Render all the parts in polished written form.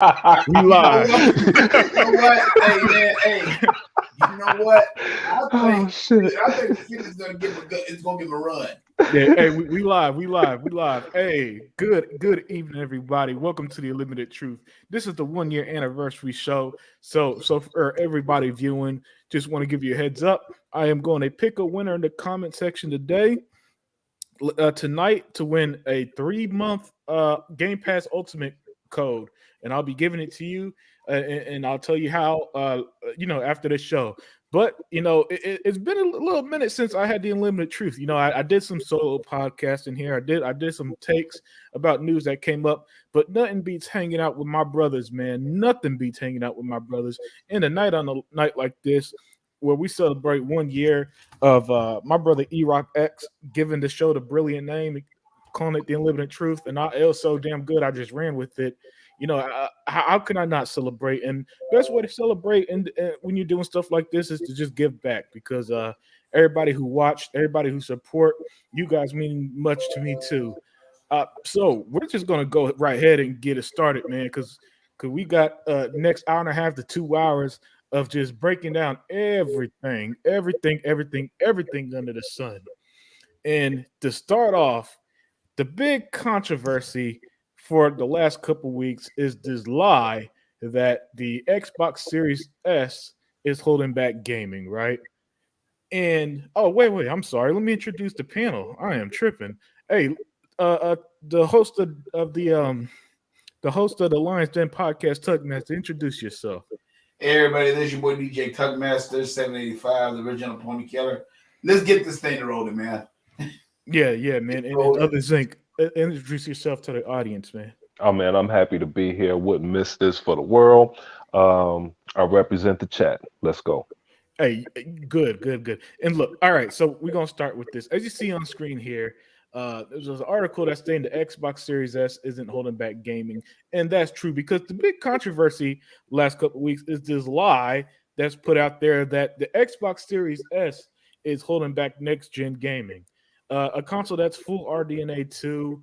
We live. You know what? Hey man, hey. You know what? Oh shit! I think the Phoenix is gonna give him it's gonna give him a run. Yeah, hey, we live, we live, we live. Hey, good evening, everybody. Welcome to the Unlimited Truth. This is the 1 year anniversary show. So for everybody viewing, just want to give you a heads up. I am going to pick a winner in the comment section today, tonight, to win a 3 month Game Pass Ultimate code, and I'll be giving it to you, and I'll tell you how. After the show. But it's been a little minute since I had the Unlimited Truth. I did some solo podcasting here. I did some takes about news that came up, but nothing beats hanging out with my brothers, man. Nothing beats hanging out with my brothers. And a night like this, where we celebrate 1 year of my brother E-Rock X giving the show the brilliant name, calling it the Unlimited Truth, and it was so damn good I just ran with it. How can I not celebrate? And best way to celebrate and when you're doing stuff like this is to just give back, because everybody who watched, everybody who support, you guys mean much to me too. So we're just gonna go right ahead and get it started, man, because we got next hour and a half to 2 hours of just breaking down everything under the sun. And to start off, the big controversy for the last couple weeks is this lie that the Xbox Series S is holding back gaming, right? And oh, wait, I'm sorry. Let me introduce the panel. I am tripping. Hey, the host the host of the Lions Den podcast, Tugmaster, introduce yourself. Hey everybody, this is your boy DJ Tugmaster, 785, the original Pony Killer. Let's get this thing rolling, man. Yeah, man. And Other Zinc, introduce yourself to the audience, man. Oh man, I'm happy to be here. Wouldn't miss this for the world. I represent the chat. Let's go. Hey, good. And look, all right, so we're gonna start with this. As you see on screen here, there's an article that's saying the Xbox Series S isn't holding back gaming, and that's true, because the big controversy last couple of weeks is this lie that's put out there that the Xbox Series S is holding back next gen gaming, a console that's full RDNA 2,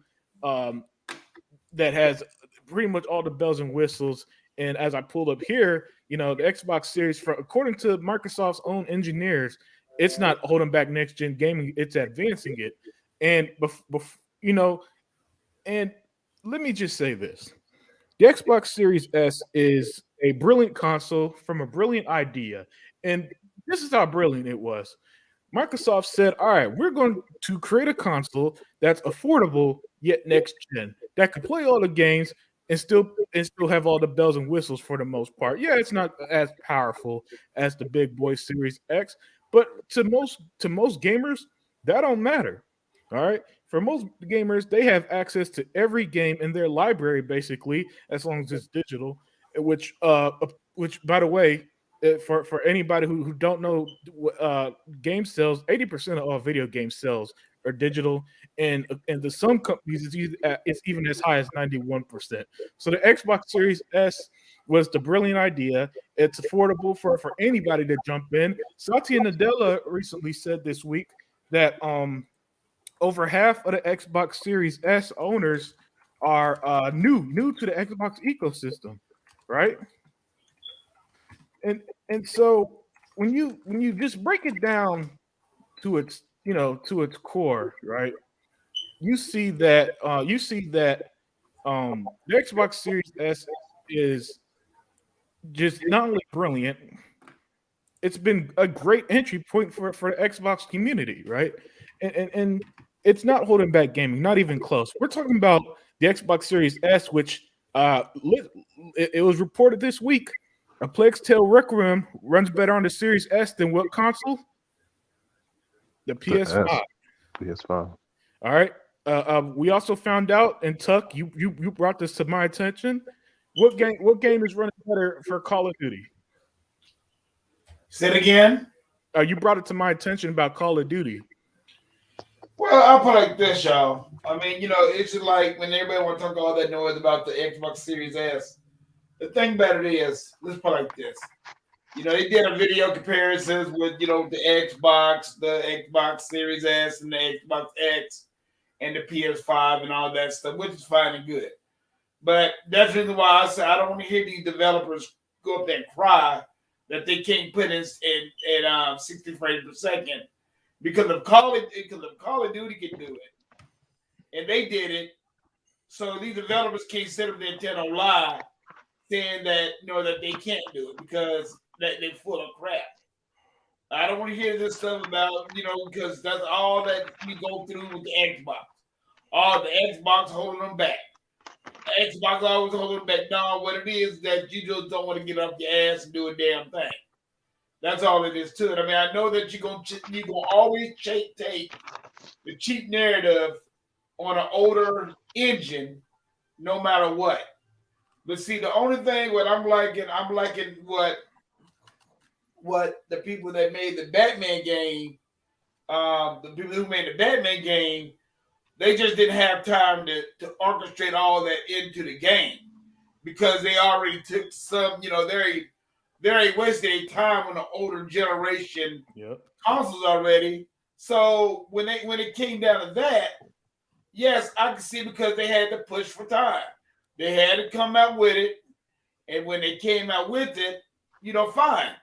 that has pretty much all the bells and whistles. And as I pulled up here, the Xbox Series, according to Microsoft's own engineers, it's not holding back next gen gaming; it's advancing it. And and let me just say this: the Xbox Series S is a brilliant console from a brilliant idea, and this is how brilliant it was. Microsoft said, all right, we're going to create a console that's affordable yet next gen, that can play all the games and still have all the bells and whistles for the most part. Yeah, it's not as powerful as the big boy Series X, but to most gamers, that don't matter. All right. For most gamers, they have access to every game in their library, basically, as long as it's digital, which by the way, for anybody who don't know, game sales, 80% of all video game sales are digital, and to some companies it's even as high as 91%. So the Xbox Series S was the brilliant idea. It's affordable for anybody to jump in. Satya Nadella recently said this week that over half of the Xbox Series S owners are new to the Xbox ecosystem, right? And so when you just break it down to its core, right? You see that the Xbox Series S is just not only brilliant, it's been a great entry point for the Xbox community, right? And it's not holding back gaming, not even close. We're talking about the Xbox Series S, which it was reported this week, A Plague's Tale Requiem runs better on the Series S than what console? The PS5. PS5. All right. We also found out, and Tuck, you brought this to my attention. What game is running better for Call of Duty? Say it again. You brought it to my attention about Call of Duty. Well, I'll put it like this, y'all. I mean, it's just like when everybody want to talk all that noise about the Xbox Series S. The thing about it is, let's put it like this. They did a video comparisons with, the Xbox Series S and the Xbox X and the PS5 and all that stuff, which is fine and good. But that's the reason why I say I don't want to hear these developers go up there and cry that they can't put in 60 frames per second because of Call of Duty can do it, and they did it. So these developers can't sit up there and tell no lie, saying that that they can't do it because they're full of crap. I don't want to hear this stuff about because that's all that we go through with the Xbox. All the Xbox holding them back. Xbox always holding them back. No, what it is that you just don't want to get off your ass and do a damn thing. That's all it is to it. I mean, I know that you're gonna always take the cheap narrative on an older engine, no matter what. But see, the only thing what I'm liking what the people that made the Batman game, the people who made the Batman game, they just didn't have time to orchestrate all that into the game because they already took some, they wasted their time on the older generation consoles already. So when it came down to that, yes, I can see because they had to push for time. They had to come out with it, and when they came out with it, fine.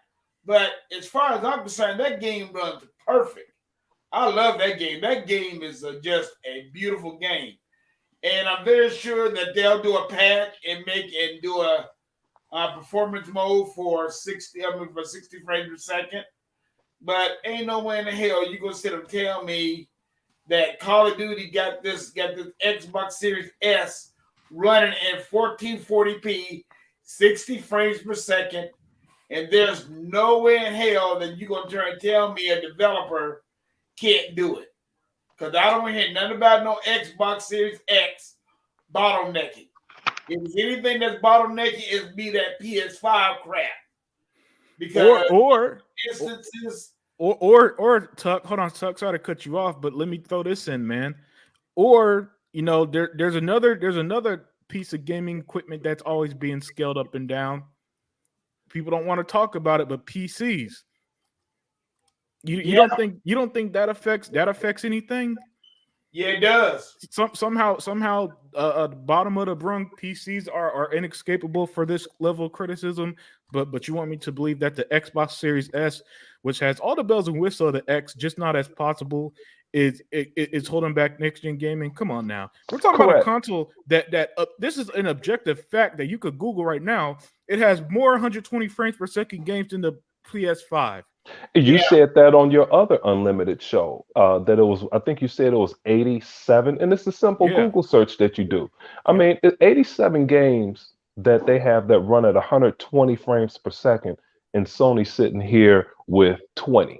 But as far as I'm concerned, that game runs perfect. I love that game. That game is just a beautiful game, and I'm very sure that they'll do a patch and do a performance mode for 60 frames per second. But ain't no way in the hell you gonna sit and tell me that Call of Duty got this Xbox Series S running at 1440p, 60 frames per second, and there's no way in hell that you're gonna try and tell me a developer can't do it. Because I don't hear nothing about no Xbox Series X bottlenecking. If it's anything that's bottlenecking, it's be that PS5 crap. Because instances or Tuck, hold on, Tuck, sorry to cut you off, but let me throw this in, man. Or there's another piece of gaming equipment that's always being scaled up and down. People don't want to talk about it, but PCs. You don't think that affects anything? Yeah, it does. Somehow, the bottom of the rung PCs are inescapable for this level of criticism. But you want me to believe that the Xbox Series S, which has all the bells and whistles of the X, just not as possible, is holding back next gen gaming? Come on now, we're talking about a console that this is an objective fact that you could Google right now. It has more 120 frames per second games than the PS5. You said that on your other unlimited show, that it was, I think you said it was 87, and it's a simple Google search that you do. I mean, 87 games that they have that run at 120 frames per second, and Sony sitting here with 20.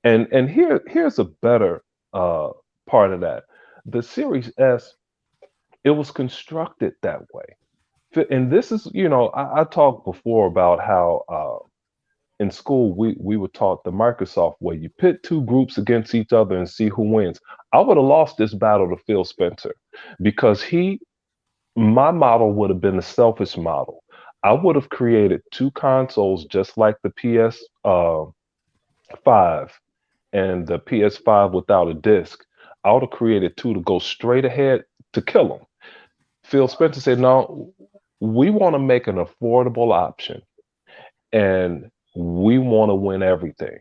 And here's a better part of that. The Series S, it was constructed that way. And this is, I talked before about how in school, we were taught the Microsoft way. You pit two groups against each other and see who wins. I would have lost this battle to Phil Spencer because my model would have been a selfish model. I would have created two consoles just like the PS5 and the PS5 without a disc. I would have created two to go straight ahead to kill them. Phil Spencer said, no, we want to make an affordable option. And we want to win everything.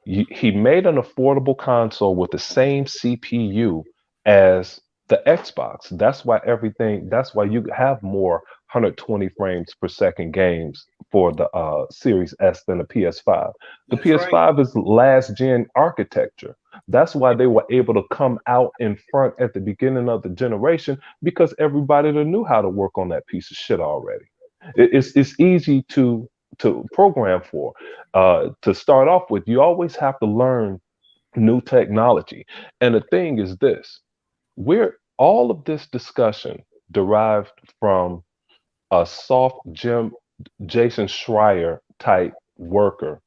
He made an affordable console with the same CPU as the Xbox. That's why you have more 120 frames per second games for the Series S than the PS5. The PS5 is last gen architecture. That's why they were able to come out in front at the beginning of the generation, because everybody knew how to work on that piece of shit already. It's easy to program for. To start off with, you always have to learn new technology. And the thing is this, all of this discussion derived from a soft Jason Schreier type worker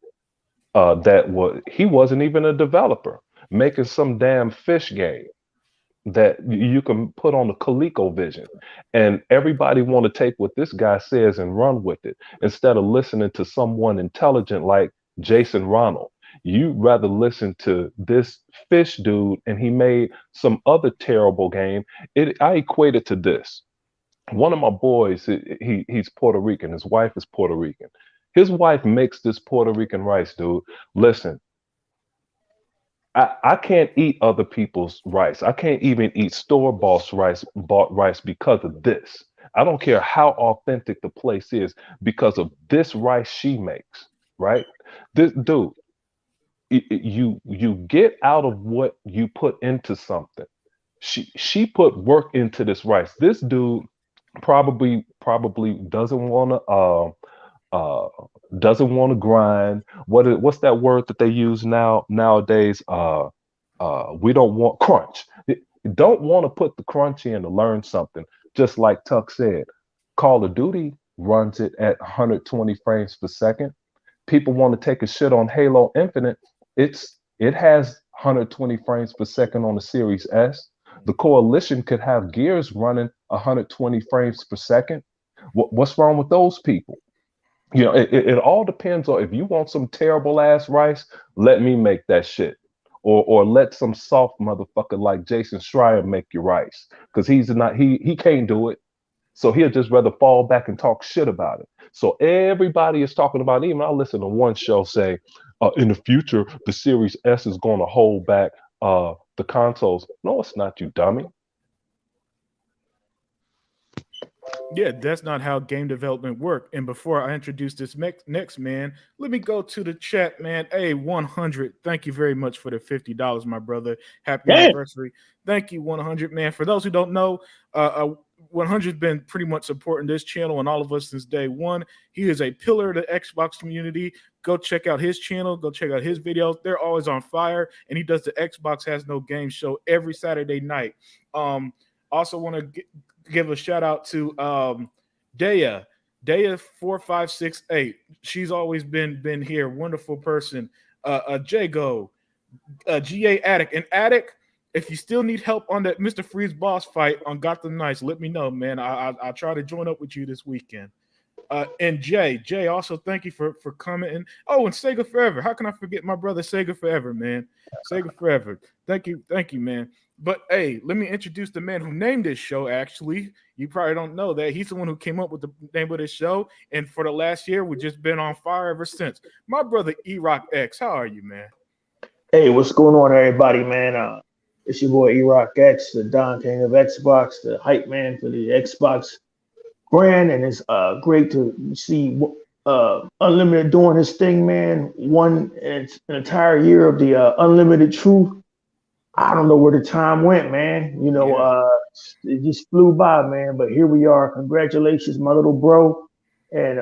he wasn't even a developer, making some damn fish game that you can put on the ColecoVision, and everybody want to take what this guy says and run with it instead of listening to someone intelligent like Jason Ronald. You rather listen to this fish dude, and he made some other terrible game. I equate it to this. One of my boys, he's Puerto Rican. His wife is Puerto Rican. His wife makes this Puerto Rican rice, dude. Listen, I can't eat other people's rice. I can't even eat bought rice because of this. I don't care how authentic the place is because of this rice she makes, right? This dude, you get out of what you put into something. She put work into this rice. This dude probably uh doesn't want to grind. What's that word that they use nowadays? We don't want crunch. Don't want to put the crunch in to learn something. Just like Tuck said, Call of Duty runs it at 120 frames per second. People want to take a shit on Halo Infinite. It has 120 frames per second on the Series S. The Coalition could have Gears running 120 frames per second. What's wrong with those people? You know, it all depends on if you want some terrible ass rice, let me make that shit. Or let some soft motherfucker like Jason Schreier make your rice. Because he can't do it. So he'll just rather fall back and talk shit about it. So everybody is talking about, even I listened to one show say, in the future, the Series S is going to hold back the consoles. No, it's not, you dummy. Yeah, that's not how game development work. And before I introduce this next man, let me go to the chat, man. Hey, 100. Thank you very much for the $50, my brother. Happy anniversary. Thank you, 100, man. For those who don't know, 100's been pretty much supporting this channel and all of us since day one. He is a pillar of the Xbox community. Go check out his channel. Go check out his videos. They're always on fire. And he does the Xbox Has No Game show every Saturday night. Also want to give a shout out to Daya 4568. She's always been here. Wonderful person. Jago, GA Attic. And Attic, if you still need help on that Mr. Freeze boss fight on Gotham Knights, let me know, man. I'll try to join up with you this weekend. And Jay, also thank you for coming. Oh, and Sega Forever. How can I forget my brother Sega Forever, man? Sega Forever. Thank you, man. But hey, let me introduce the man who named this show. Actually, you probably don't know that he's the one who came up with the name of this show. And for the last year, we've just been on fire ever since. My brother E-Rock X, how are you, man? Hey, what's going on, everybody, man? It's your boy E-Rock X, the Don King of Xbox, the hype man for the Xbox brand, and it's great to see Unlimited doing his thing, man. It's an entire year of the Unlimited Truth. I don't know where the time went, man. You know, it just flew by, man. But here we are. Congratulations, my little bro. And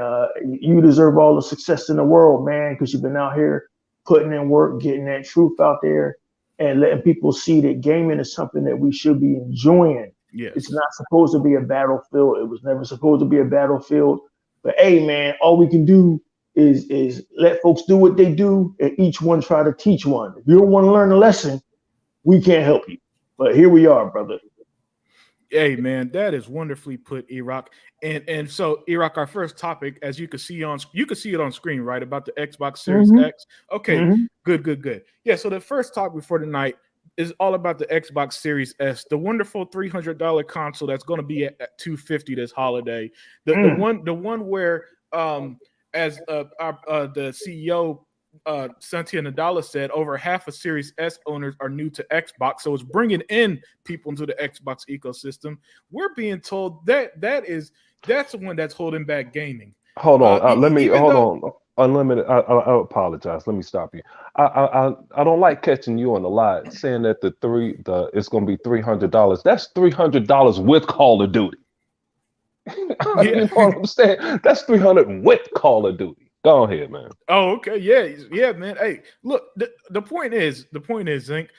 you deserve all the success in the world, man, because you've been out here putting in work, getting that truth out there, and letting people see that gaming is something that we should be enjoying. Yes. It's not supposed to be a battlefield. It was never supposed to be a battlefield. But hey, man, all we can do is let folks do what they do, and each one try to teach one. If you don't want to learn a lesson, we can't help you. But here we are, brother. Hey, man, that is wonderfully put, E-Rock. And so, E-Rock, our first topic, as you can see it on screen, right, about the Xbox Series X. Okay, good. Yeah, so the first topic for tonight is all about the Xbox Series S, the wonderful $300 console that's going to be at $250 this holiday. The one where, as the CEO Satya Nadella said, over half of Series S owners are new to Xbox, so it's bringing in people into the Xbox ecosystem. We're being told that's the one that's holding back gaming. Hold on, on. Unlimited. I apologize. Let me stop you. I don't like catching you on the lie saying that it's going to be $300. That's $300 with Call of Duty. You know what I'm saying? That's $300 with Call of Duty. Go ahead, man. Oh, okay. Yeah, man. Hey, look, the point is, Zink,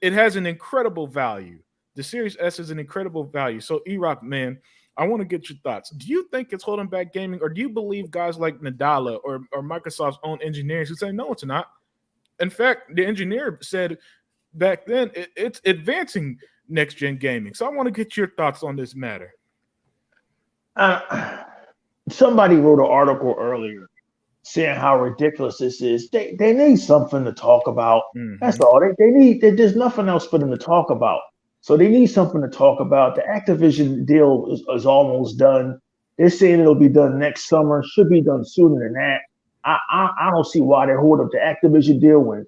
it has an incredible value. The Series S is an incredible value. So, E-Rock, man, I want to get your thoughts. Do you think it's holding back gaming, or do you believe guys like Nadella or Microsoft's own engineers who say, no, it's not? In fact, the engineer said back then it's advancing next-gen gaming. So I want to get your thoughts on this matter. Somebody wrote an article earlier saying how ridiculous this is. They need something to talk about. That's all. They need. There's nothing else for them to talk about. So they need something to talk about. The Activision deal is almost done. They're saying it'll be done next summer. Should be done sooner than that. I don't see why they hold up the Activision deal when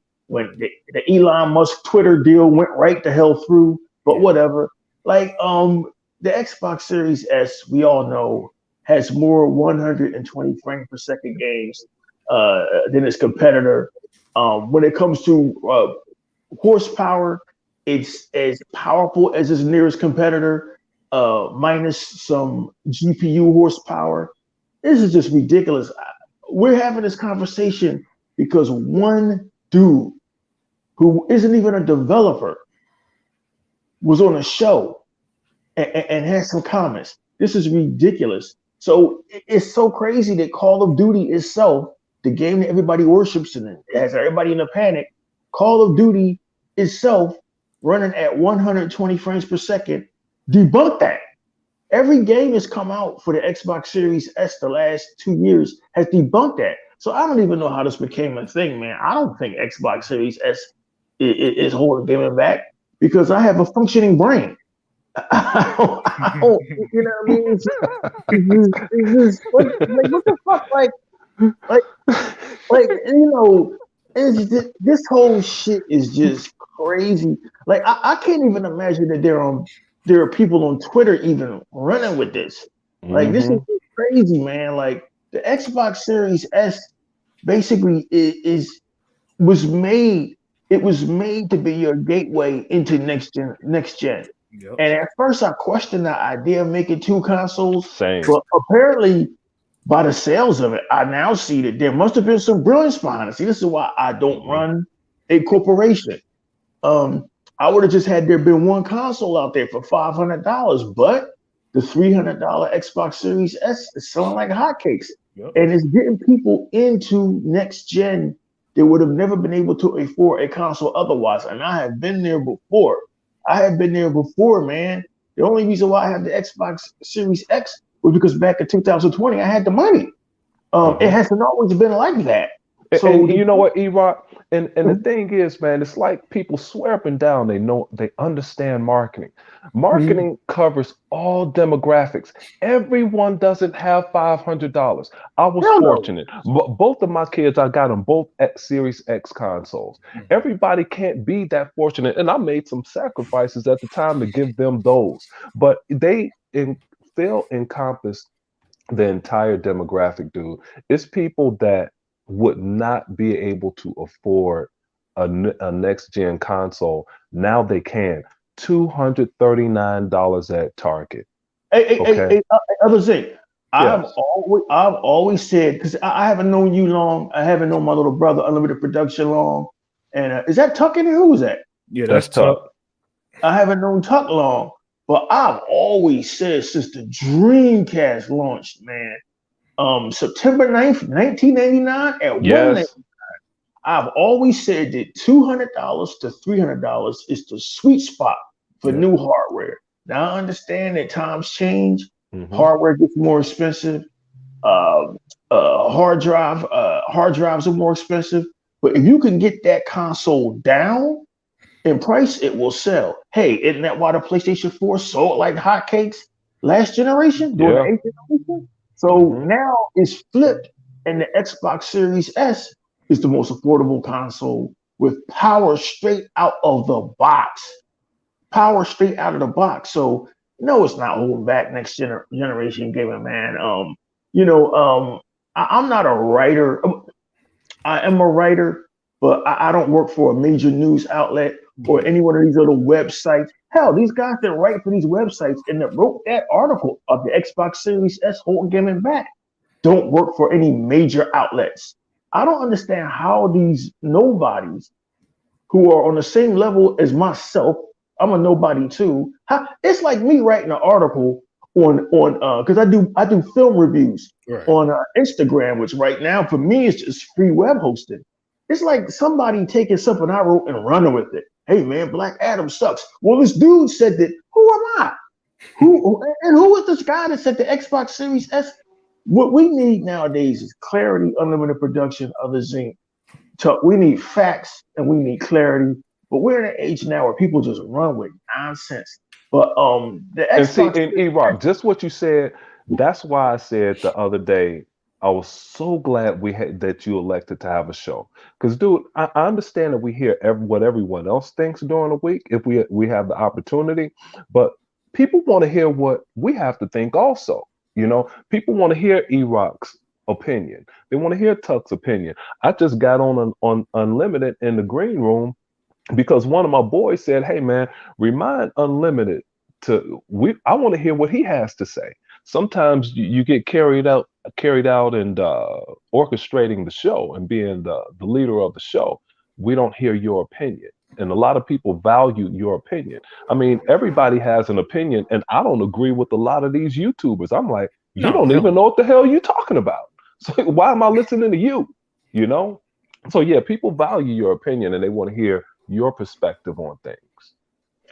the Elon Musk Twitter deal went right the hell through. But whatever. Like the Xbox Series S, we all know, has more 120 frame per second games than its competitor. When it comes to horsepower, it's as powerful as its nearest competitor, minus some GPU horsepower. This is just ridiculous. We're having this conversation because one dude who isn't even a developer was on a show and had some comments. This is ridiculous. So it's so crazy that Call of Duty itself, the game that everybody worships and it has everybody in a panic, Call of Duty itself running at 120 frames per second, debunked that. Every game that's come out for the Xbox Series S the last 2 years has debunked that. So I don't even know how this became a thing, man. I don't think Xbox Series S is holding gaming back because I have a functioning brain. I don't, you know what I mean? It's just what the fuck? Like, you know, this whole shit is just crazy. Like, I can't even imagine that there are people on Twitter even running with this. Like, this is crazy, man. Like, the Xbox Series S basically was made to be your gateway into next gen. Yep. And at first, I questioned the idea of making two consoles. Same. But apparently, by the sales of it, I now see that there must have been some brilliance behind it. See, this is why I don't run a corporation. I would have just had there been one console out there for $500, but the $300 Xbox Series S is selling like hotcakes. Yep. And it's getting people into next gen that would have never been able to afford a console otherwise. And I have been there before. Man. The only reason why I have the Xbox Series X was because back in 2020, I had the money. It hasn't always been like that. So and you know what, E-Rock? And the thing is, man, it's like people swear up and down they understand marketing. Marketing covers all demographics. Everyone doesn't have $500. I was fortunate. Both of my kids, I got them both at Series X consoles. Everybody can't be that fortunate. And I made some sacrifices at the time to give them those. But they still encompass the entire demographic, dude. It's people that would not be able to afford a next gen console. Now they can. $239 at Target. Hey, other thing. I've always said, because I haven't known you long. I haven't known my little brother, Unlimited Production, long. And is that Tuck in here? Who is that? Yeah, that's Tuck. I haven't known Tuck long, but I've always said since the Dreamcast launched, man, September 9th, 1999 at $199. I've always said that $200 to $300 is the sweet spot for new hardware. Now I understand that times change. Hardware gets more expensive. Hard drives are more expensive. But if you can get that console down in price, it will sell. Hey, isn't that why the PlayStation 4 sold like hotcakes last generation, during the 8th generation? So now it's flipped, and the Xbox Series S is the most affordable console with power straight out of the box. So no, it's not holding back next generation gaming, man. I'm not a writer. I am a writer, but I don't work for a major news outlet or any one of these little websites. Hell, these guys that write for these websites and that wrote that article of the Xbox Series S holding gaming back don't work for any major outlets. I don't understand how these nobodies who are on the same level as myself, I'm a nobody too. It's like me writing an article on because I do film reviews on Instagram, which right now for me is just free web hosting. It's like somebody taking something I wrote and running with it. Hey man, Black Adam sucks. Well, this dude said that. Who am I? Who is this guy that said the Xbox Series S? What we need nowadays is clarity, unlimited production of the Zine. So we need facts and we need clarity. But we're in an age now where people just run with nonsense. But the And see, Xbox, in Iraq, just what you said, that's why I said the other day, I was so glad we had that you elected to have a show. Because, dude, I understand that we hear what everyone else thinks during the week if we have the opportunity, but people want to hear what we have to think also. People want to hear Iraq's opinion. They want to hear Tuck's opinion. I just got on Unlimited in the green room because one of my boys said, "Hey man, remind Unlimited I want to hear what he has to say." Sometimes you get carried out and orchestrating the show and being the leader of the show. We don't hear your opinion. And a lot of people value your opinion. I mean, everybody has an opinion, and I don't agree with a lot of these YouTubers. I'm like, you No, don't hell even no. know what the hell you're talking about. So why am I listening to you? You know? So yeah, people value your opinion and they want to hear your perspective on things.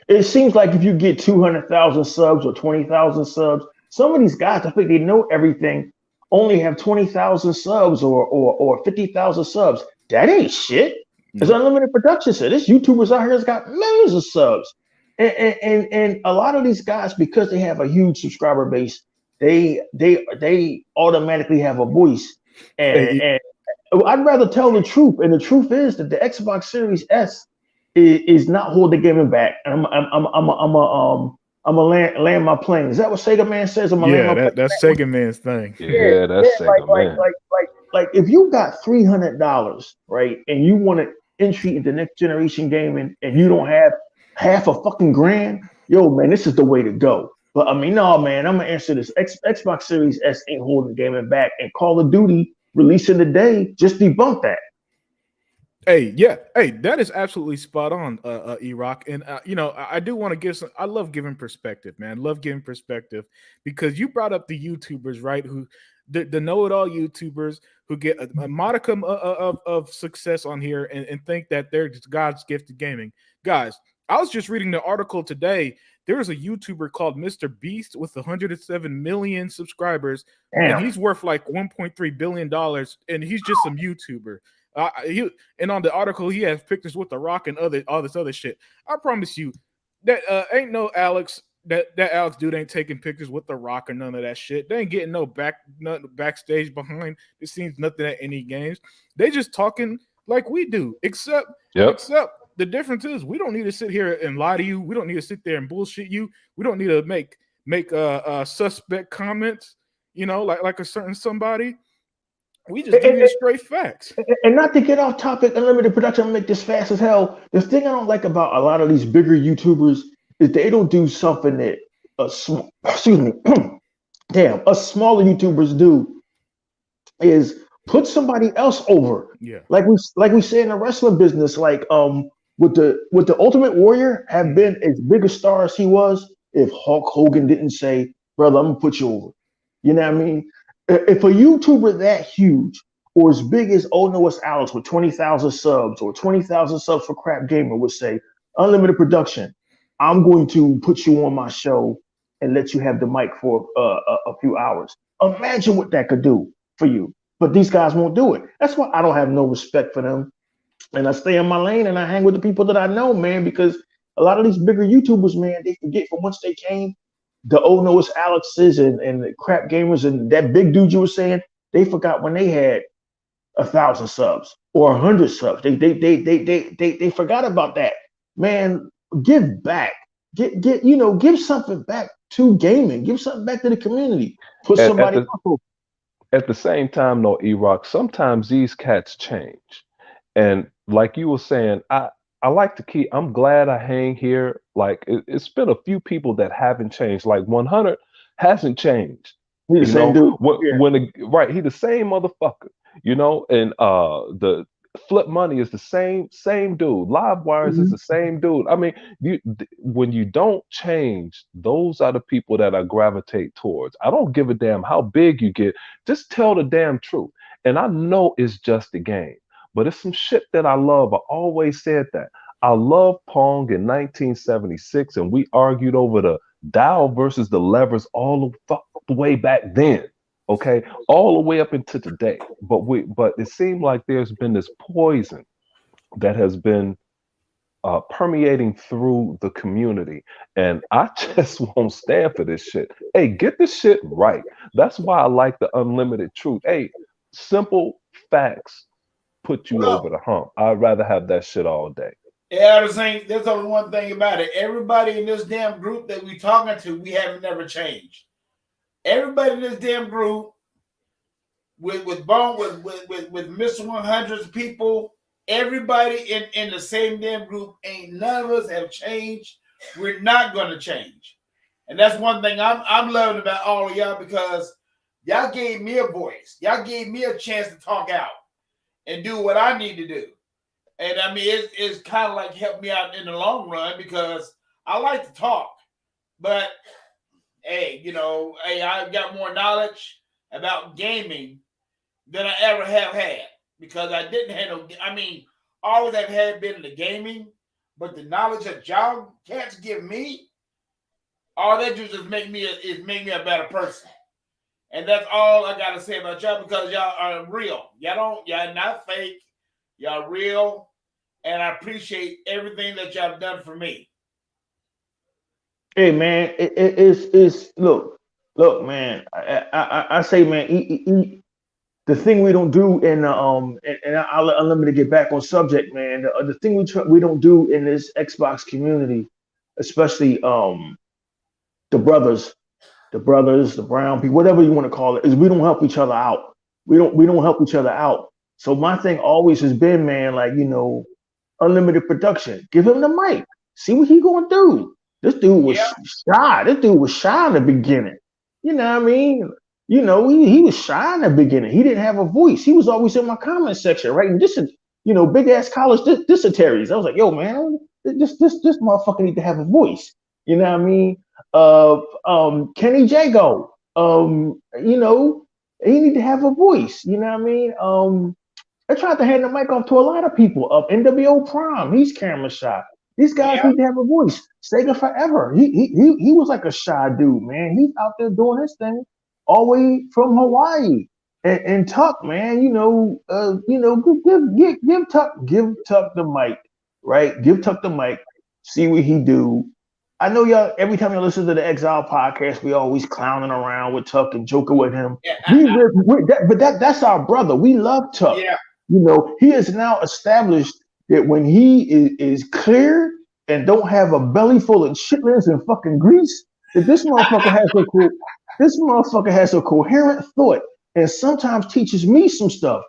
it seems like if you get 200,000 subs or 20,000 subs, some of these guys, I think they know everything, only have 20,000 subs or 50,000 subs. That ain't shit. As Nope. Unlimited Production said, this YouTubers out here has got millions of subs. And a lot of these guys, because they have a huge subscriber base, they automatically have a voice. Hey, And I'd rather tell the truth, and the truth is that the Xbox Series S is not holding the gaming back. I'm a land my plane. Is that what Sega Man says? I'm a land yeah, my plane. that's Sega Man's thing. Yeah, Yeah, yeah, that's Sega man. like if you got $300, right, and you want to entry into next generation gaming, and you don't have half a fucking grand, yo, man, this is the way to go. But I mean, no, man, I'm gonna answer this. Xbox Series S ain't holding gaming back, and Call of Duty releasing today just debunked that. Hey, yeah, hey, that is absolutely spot on, Iraq. And I do want to give some. I love giving perspective, man. Love giving perspective because you brought up the YouTubers, right? Who the know-it-all YouTubers who get a modicum of success on here and think that they're just God's gift to gaming. Guys, I was just reading the article today. There's a YouTuber called Mr. Beast with 107 million subscribers, and Damn. he's worth like 1.3 billion dollars, and he's just some YouTuber. And on the article, he has pictures with The Rock and all this other shit. I promise you that ain't no Alex that Alex dude ain't taking pictures with The Rock or none of that shit. They ain't getting nothing backstage behind the scenes, nothing at any games. They just talking like we do, except Yep. the difference is we don't need to sit here and lie to you. We don't need to sit there and bullshit you. We don't need to make suspect comments, like a certain somebody. We just give you straight facts. And not to get off topic, Unlimited Production, I'm gonna make this fast as hell. The thing I don't like about a lot of these bigger YouTubers is they don't do something that excuse me, damn, us smaller YouTubers do is put somebody else over. Yeah. Like we say in the wrestling business, like would the Ultimate Warrior have been as big a star as he was if Hulk Hogan didn't say, "Brother, I'm gonna put you over"? You know what I mean? If a YouTuber that huge or as big as Oh No It's Alex with 20,000 subs or 20,000 subs for Crap Gamer would say, Unlimited Production, I'm going to put you on my show and let you have the mic for a few hours. Imagine what that could do for you. But these guys won't do it. That's why I don't have no respect for them. And I stay in my lane and I hang with the people that I know, man, because a lot of these bigger YouTubers, man, they forget from whence they came. The Oh No It's Alex's and the Crap Gamers and that big dude you were saying, they forgot when they had 1,000 subs or 100 subs. They forgot about that. Man, give back. Give something back to gaming. Give something back to the community. Put At, at somebody the at the same time, though, Iraq, sometimes these cats change. And like you were saying, I like to keep. I'm glad I hang here. Like it's been a few people that haven't changed. Like 100 hasn't changed. He the same dude. Yeah. Right, he the same motherfucker. And the Flip Money is the same dude. Live Wires is the same dude. I mean, when you don't change, those are the people that I gravitate towards. I don't give a damn how big you get. Just tell the damn truth. And I know it's just a game. But it's some shit that I love. I always said that. I love Pong in 1976, and we argued over the dial versus the levers all the way back then. Okay, all the way up into today. But it seemed like there's been this poison that has been permeating through the community. And I just won't stand for this shit. Hey, get this shit right. That's why I like the unlimited truth. Hey, simple facts put you over the hump. I'd rather have that shit all day. Yeah, there's only one thing about it. Everybody in this damn group that we talking to, we haven't never changed. Everybody in this damn group with Mr. 100's people, everybody in the same damn group, ain't none of us have changed. We're not gonna change. And that's one thing I'm loving about all of y'all, because y'all gave me a voice. Y'all gave me a chance to talk out and do what I need to do. And I mean, it's kind of like helped me out in the long run, because I like to talk. But hey, I've got more knowledge about gaming than I ever have had, because I didn't have always have had been in the gaming, but the knowledge that y'all cats give me, all that do is make me a better person. And that's all I gotta say about y'all, because y'all are real. Y'all not fake. Y'all real, and I appreciate everything that y'all have done for me. Hey man, it's look, man. I say, man, the thing we don't do in and I'll let Unlimited get back on subject, man. The thing we don't do in this Xbox community, especially the brothers, the brown people, whatever you want to call it, is we don't help each other out. We don't help each other out. So my thing always has been, man, like, Unlimited production. Give him the mic. See what he going through. This dude was shy. This dude was shy in the beginning. You know what I mean? He was shy in the beginning. He didn't have a voice. He was always in my comment section, writing big ass college dysenteries. I was like, yo, man, this motherfucker need to have a voice. You know what I mean? Kenny Jago. He need to have a voice. You know what I mean? I tried to hand the mic off to a lot of people. NWO Prime, he's camera shy. These guys need to have a voice. Sega Forever, he was like a shy dude, man. He's out there doing his thing, all the way from Hawaii. And Tuck, man, give Tuck the mic, right? Give Tuck the mic. See what he do. I know y'all. Every time you listen to the Exile podcast, we always clowning around with Tuck and joking with him. But that's our brother. We love Tuck. Yeah. He is now established that when he is clear and don't have a belly full of chitlins and fucking grease, that this motherfucker has a coherent thought, and sometimes teaches me some stuff.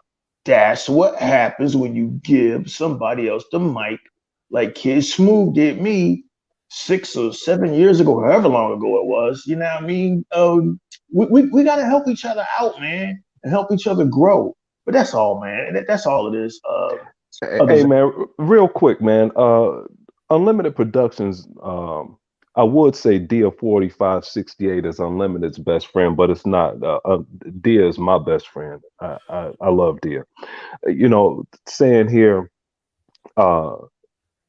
That's what happens when you give somebody else the mic, like Kid Smooth did me 6 or 7 years ago, however long ago it was. You know what I mean? We got to help each other out, man, and help each other grow. But that's all, man. That's all it is. Hey, man, real quick, man. Unlimited Productions, I would say Dia 4568 is Unlimited's best friend, but it's not. Dia is my best friend. I love Dia. Saying here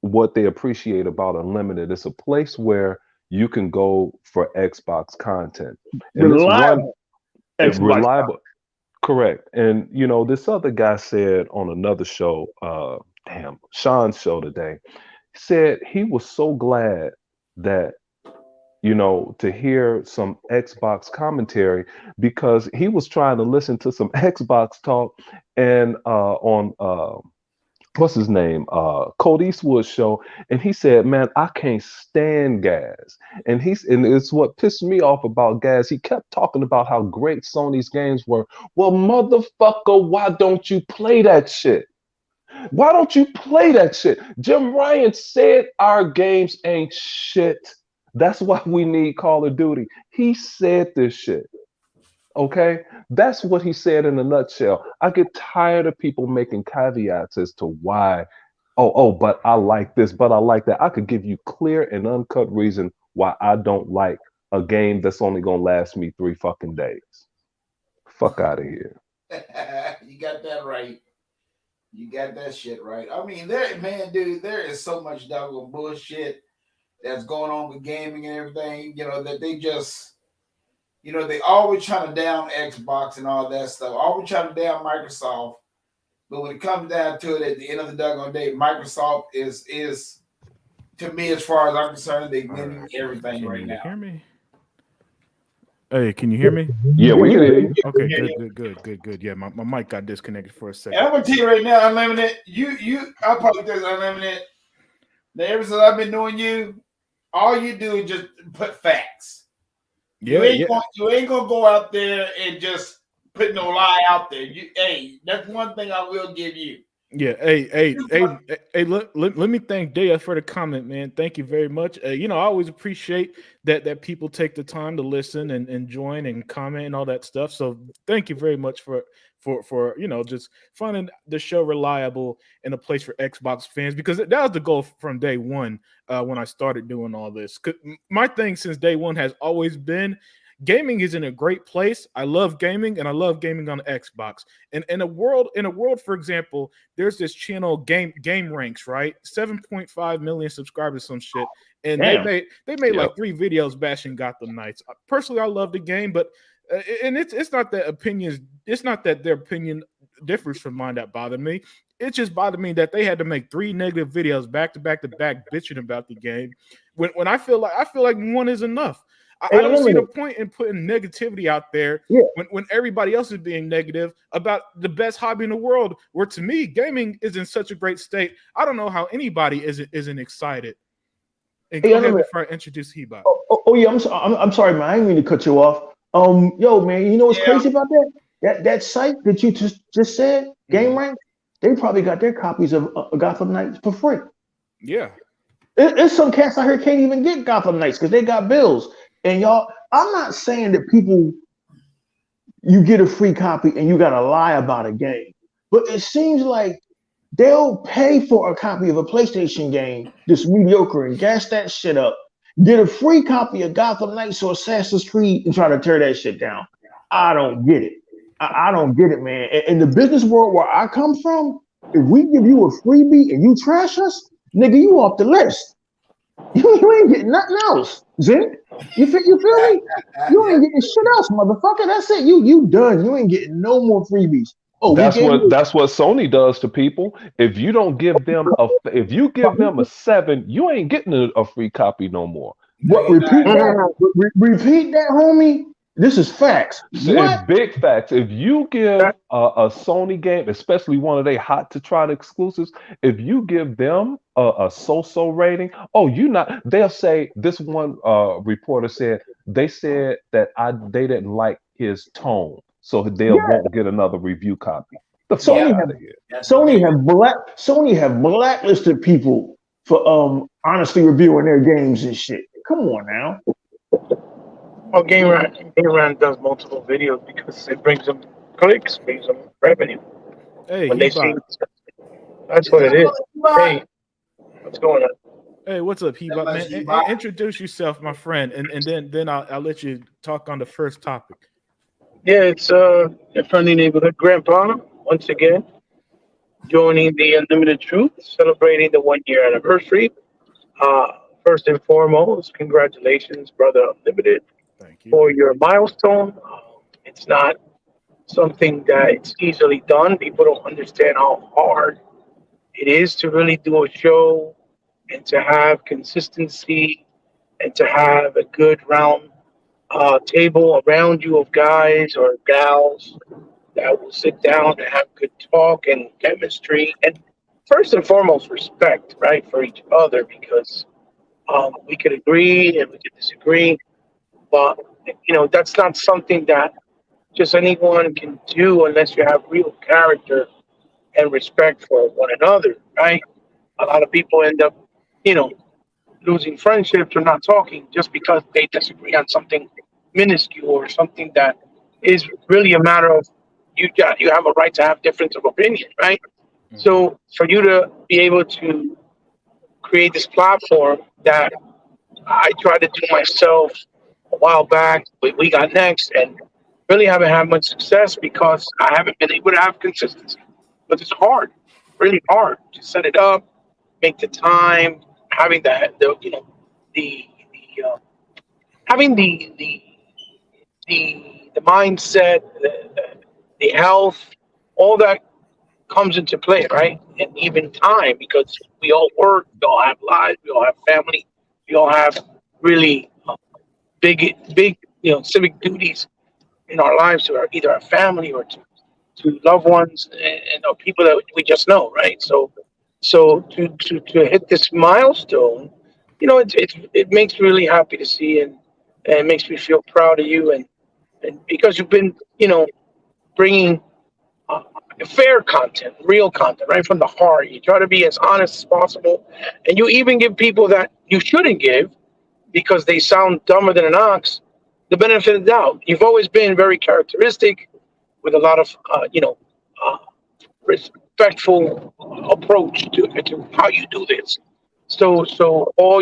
what they appreciate about Unlimited, it's a place where you can go for Xbox content. And reliable. It's reliable. Correct. And, this other guy said on another show, Sean's show today, said he was so glad that, to hear some Xbox commentary, because he was trying to listen to some Xbox talk and on what's his name? Colt Eastwood's show. And he said, man, I can't stand Gaz. And it's what pissed me off about Gaz. He kept talking about how great Sony's games were. Well, motherfucker, why don't you play that shit? Why don't you play that shit? Jim Ryan said our games ain't shit. That's why we need Call of Duty. He said this shit. Okay, that's what he said in a nutshell. I get tired of people making caveats as to why, but I like this, but I like that. I could give you clear and uncut reason why I don't like a game that's only gonna last me 3 fucking days. Fuck out of here. You got that right. You got that shit right. I mean, there is so much doggone bullshit that's going on with gaming and everything, that they just, they always trying to down Xbox and all that stuff. Always trying to down Microsoft. But when it comes down to it, at the end of the doggone day, Microsoft is to me, as far as I'm concerned, they winning everything Can right you now. hear me? Hey, can you hear me? Yeah, we can hear you. Okay, Yeah. good. Yeah, my mic got disconnected for a And second. I'm gonna tell you right now, Unlimited, I'll probably tell you, Unlimited. Now, ever since I've been knowing you, all you do is just put facts. Yeah, You ain't gonna go out there and just put no lie out there. That's one thing I will give you. yeah. Hey. Let me thank Dea for the comment, man. Thank you very much. I always appreciate that people take the time to listen and join and comment and all that stuff. So thank you very much for just finding the show reliable and a place for Xbox fans, because that was the goal from day one when I started doing all this. 'Cause my thing since day one has always been gaming is in a great place. I love gaming, and I love gaming on Xbox. And in a world, for example, there's this channel Game Ranks, right? 7.5 million subscribers, some shit. And Damn. they made like Yep. 3 videos bashing Gotham Knights. Personally, I love the game, but and it's not that opinions. It's not that their opinion differs from mine that bothered me. It just bothered me that they had to make 3 negative videos back to back bitching about the game. When I feel like one is enough. I Hey, don't see the Unlimited. point in putting negativity out there Yeah. when everybody else is being negative about the best hobby in the world. Where to me, gaming is in such a great state. I don't know how anybody isn't excited. And Hey, go ahead Unlimited. before I introduce Hebot. Oh, yeah, I'm sorry, man. I didn't mean to cut you off. Yo, man, you know what's Yeah. crazy about that? That site that you just said, Game Rank, they probably got their copies of Gotham Knights for free. Yeah. There's some cats out here can't even get Gotham Knights because they got bills. And y'all, I'm not saying that you get a free copy and you gotta lie about a game, but it seems like they'll pay for a copy of a PlayStation game that's mediocre and gas that shit up, get a free copy of Gotham Knights or Assassin's Creed and try to tear that shit down. I don't get it. I don't get it, man. In the business world where I come from, if we give you a freebie and you trash us, nigga, you off the list. You ain't getting nothing else, Zen. You feel me? You ain't getting shit else, motherfucker. That's it. You done. You ain't getting no more freebies. Oh, That's what Sony does to people. If you don't give them a 7, you ain't getting a free copy no more. What? Repeat that. Repeat that, homie. This is facts. What? It's big facts. If you give a Sony game, especially one of their hot to try exclusives, if you give them a so-so rating, they'll say, this one reporter said, they said that they didn't like his tone, so they won't get another review copy. The fuck out of here. Sony have blacklisted people for honestly reviewing their games and shit. Come on now. Well, Game Rant does multiple videos because it brings them clicks, brings them revenue. Hey, When they see, Hebot. that's what it is. Hey, what's going on? Hey, what's up, Hebot, man? Introduce yourself, my friend, and then I'll let you talk on the first topic. Yeah, it's your friendly neighborhood grandpa once again joining the Unlimited Truth, celebrating the 1-year anniversary. First and foremost, congratulations, brother Unlimited, Thank you. for your milestone. It's not something that it's easily done. People don't understand how hard it is to really do a show and to have consistency and to have a good round table around you of guys or gals that will sit down and have good talk and chemistry. And first and foremost, respect, right, for each other, because we could agree and we could disagree, but that's not something that just anyone can do unless you have real character and respect for one another, right? A lot of people end up, losing friendships or not talking just because they disagree on something minuscule or something that is really a matter of you have a right to have difference of opinion, right? Mhm. So for you to be able to create this platform that I tried to do myself a while back, we got next, and really haven't had much success because I haven't been able to have consistency. But it's hard, really hard to set it up, make the time, having having the mindset, the health, all that comes into play, right? And even time, because we all work, we all have lives, we all have family, we all have really big, civic duties in our lives to either our family or to loved ones and or people that we just know, right? So to hit this milestone, it makes me really happy to see, and it makes me feel proud of you, and because you've been, bringing fair content, real content, right from the heart. You try to be as honest as possible, and you even give people that you shouldn't give because they sound dumber than an ox the benefit of the doubt. You've always been very characteristic with a lot of, respectful approach to how you do this. So all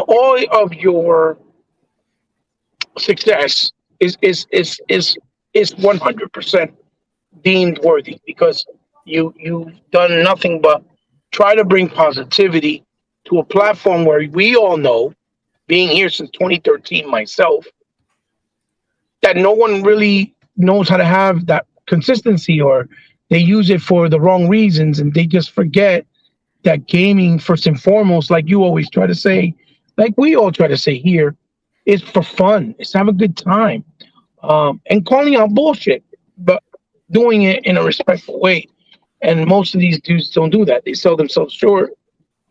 all of your success is 100% deemed worthy because you've done nothing but try to bring positivity to a platform where we all know, being here since 2013 myself, that no one really knows how to have that consistency, or they use it for the wrong reasons, and they just forget that gaming, first and foremost, like you always try to say, like we all try to say here, is for fun. It's to have a good time, and calling out bullshit, but doing it in a respectful way. And most of these dudes don't do that. They sell themselves short.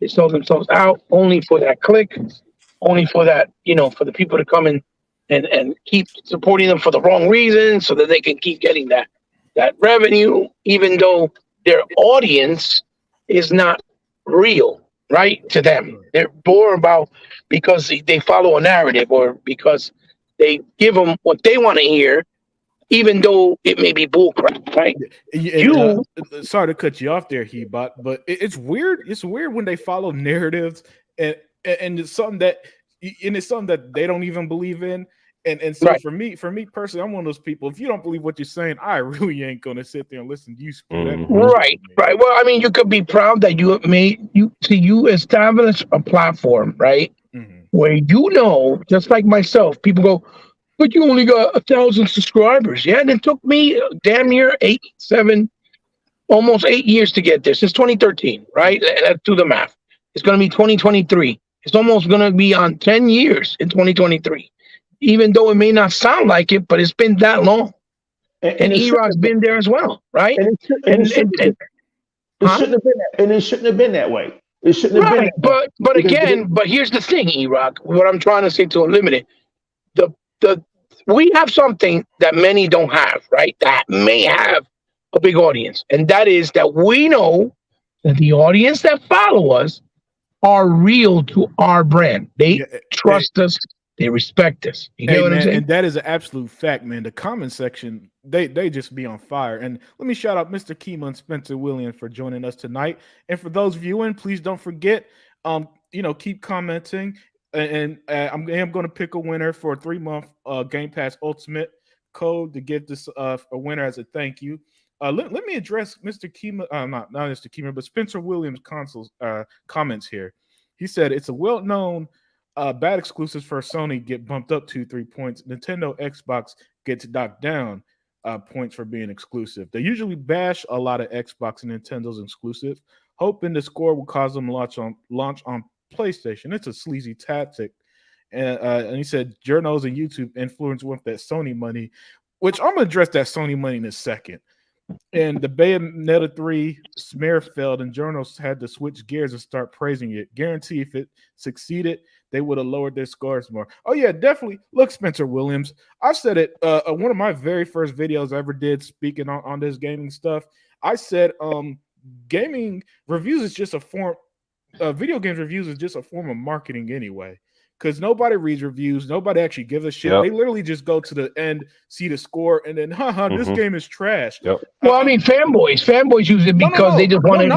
They sell themselves out only for that click, only for that, for the people to come in and keep supporting them for the wrong reasons so that they can keep getting that revenue, even though their audience is not real, right, to them. They're more about because they follow a narrative or because they give them what they want to hear, even though it may be bullcrap, right? Sorry to cut you off there, Hebot, but it's weird. It's weird when they follow narratives and it's something that they don't even believe in. And so right. for me personally, I'm one of those people. If you don't believe what you're saying, I really ain't gonna sit there and listen to you speak. Right. Well, I mean, you could be proud that you establish a platform, right? Mm-hmm. Where just like myself, people go, but you only got 1,000 subscribers. Yeah, and it took me damn near almost 8 years to get there since 2013, right? Let's do the math. It's going to be 2023. It's almost going to be on 10 years in 2023, even though it may not sound like it, but it's been that long. And E-Rock's been there as well, right? It shouldn't have been that way. It shouldn't have been. But here's the thing, E-Rock. What I'm trying to say to Unlimited, we have something that many don't have, right? That may have a big audience, and that is that we know that the audience that follow us are real to our brand. They trust us. They respect us. You get what I'm saying? And that is an absolute fact, man. The comment section, they just be on fire. And let me shout out Mr. Kima and Spencer Williams for joining us tonight. And for those viewing, please don't forget, keep commenting. And I'm going to pick a winner for a 3-month Game Pass Ultimate code to give this a winner as a thank you. Let me address Mr. Kima, not Mr. Kima, but Spencer Williams' comments here. He said it's a well-known bad exclusives for Sony get bumped up 2-3 points. Nintendo Xbox gets knocked down points for being exclusive. They usually bash a lot of Xbox and Nintendo's exclusive, hoping the score will cause them launch on PlayStation. It's a sleazy tactic. And he said journals and YouTube influence with that Sony money, which I'm gonna address that Sony money in a second. And the Bayonetta 3 smear failed, and journals had to switch gears and start praising it. Guarantee if it succeeded, they would have lowered their scores more. Oh yeah, definitely. Look, Spencer Williams, I said it. One of my very first videos I ever did speaking on this gaming stuff. I said, gaming reviews is just a form. Video games reviews is just a form of marketing anyway, because nobody reads reviews, nobody actually gives a shit. They literally just go to the end, see the score, and then this game is trash. Well, I mean, fanboys use it because they just want to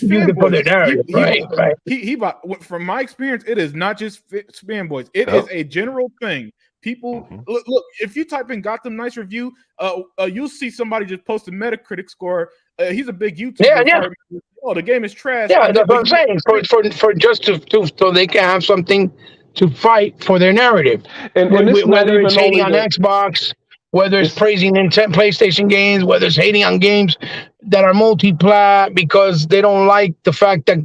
use it for their narrative, right? He from my experience, it is not just fanboys. It is a general thing. People look. If you type in "Gotham Knights review," you'll see somebody just post a Metacritic score. He's a big YouTuber. Yeah. Oh, the game is trash. Yeah, that's what I'm saying. For just to so they can have something to fight for their narrative. And whether it's hating on Xbox, whether it's praising PlayStation games, whether it's hating on games that are multi-plat because they don't like the fact that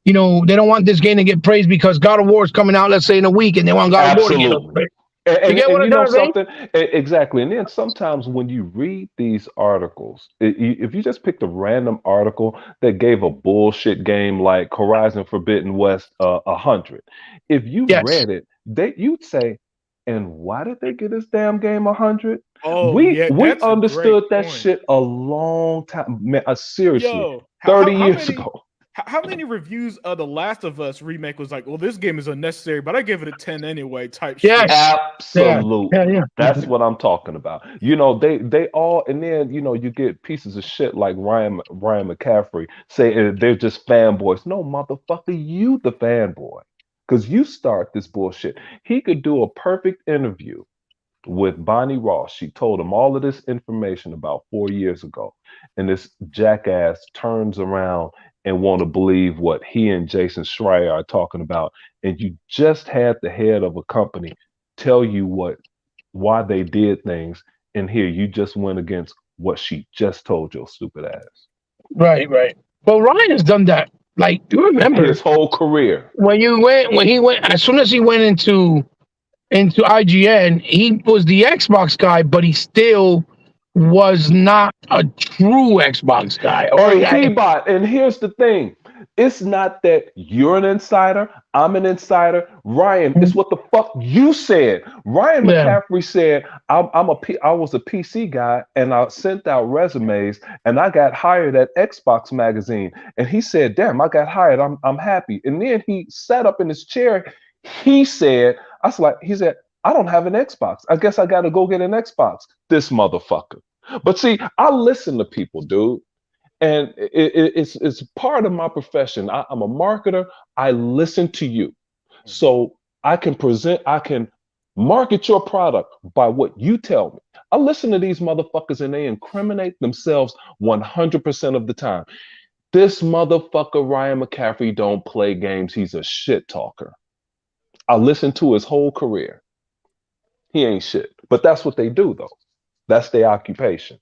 they don't want this game to get praised because God of War is coming out, let's say in a week, and they want God of War to get praised. And get what you I'm know saying? something? Exactly. And then sometimes when you read these articles, if you just picked a random article that gave a bullshit game like Horizon Forbidden West 100, if you Yes. read it, you'd say, and why did they give this damn game 100? Oh, we yeah, we that's a understood great that point. shit a long time, man, seriously, Yo, 30 how years many ago. how many reviews of the Last of Us remake was like, well, this game is unnecessary, but I give it a 10 anyway type Yes. shit. Absolutely. Yeah. That's what I'm talking about. They all, and then you get pieces of shit like Ryan McCaffrey say they're just fanboys. No, motherfucker, you the fanboy. Because you start this bullshit. He could do a perfect interview with Bonnie Ross. She told him all of this information about 4 years ago. And this jackass turns around and want to believe what he and Jason Schreier are talking about. And you just had the head of a company tell you why they did things. And here you just went against what she just told your stupid ass. Right. Well, Ryan has done that. Like, do you remember His whole career. when he went as soon as he went into IGN, he was the Xbox guy, but he still was not a true Xbox guy. Hey, Hebot, and here's the thing. It's not that you're an insider, I'm an insider. Ryan, it's what the fuck you said. Ryan McCaffrey said, I was a PC guy and I sent out resumes and I got hired at Xbox Magazine. And he said, damn, I got hired. I'm happy. And then he sat up in his chair. He said, I don't have an Xbox. I guess I got to go get an Xbox. This motherfucker. But see, I listen to people, dude. And it's part of my profession. I'm a marketer. I listen to you. So I can market your product by what you tell me. I listen to these motherfuckers and they incriminate themselves 100% of the time. This motherfucker, Ryan McCaffrey, don't play games. He's a shit talker. I listened to his whole career. He ain't shit. But that's what they do, though. That's their occupation.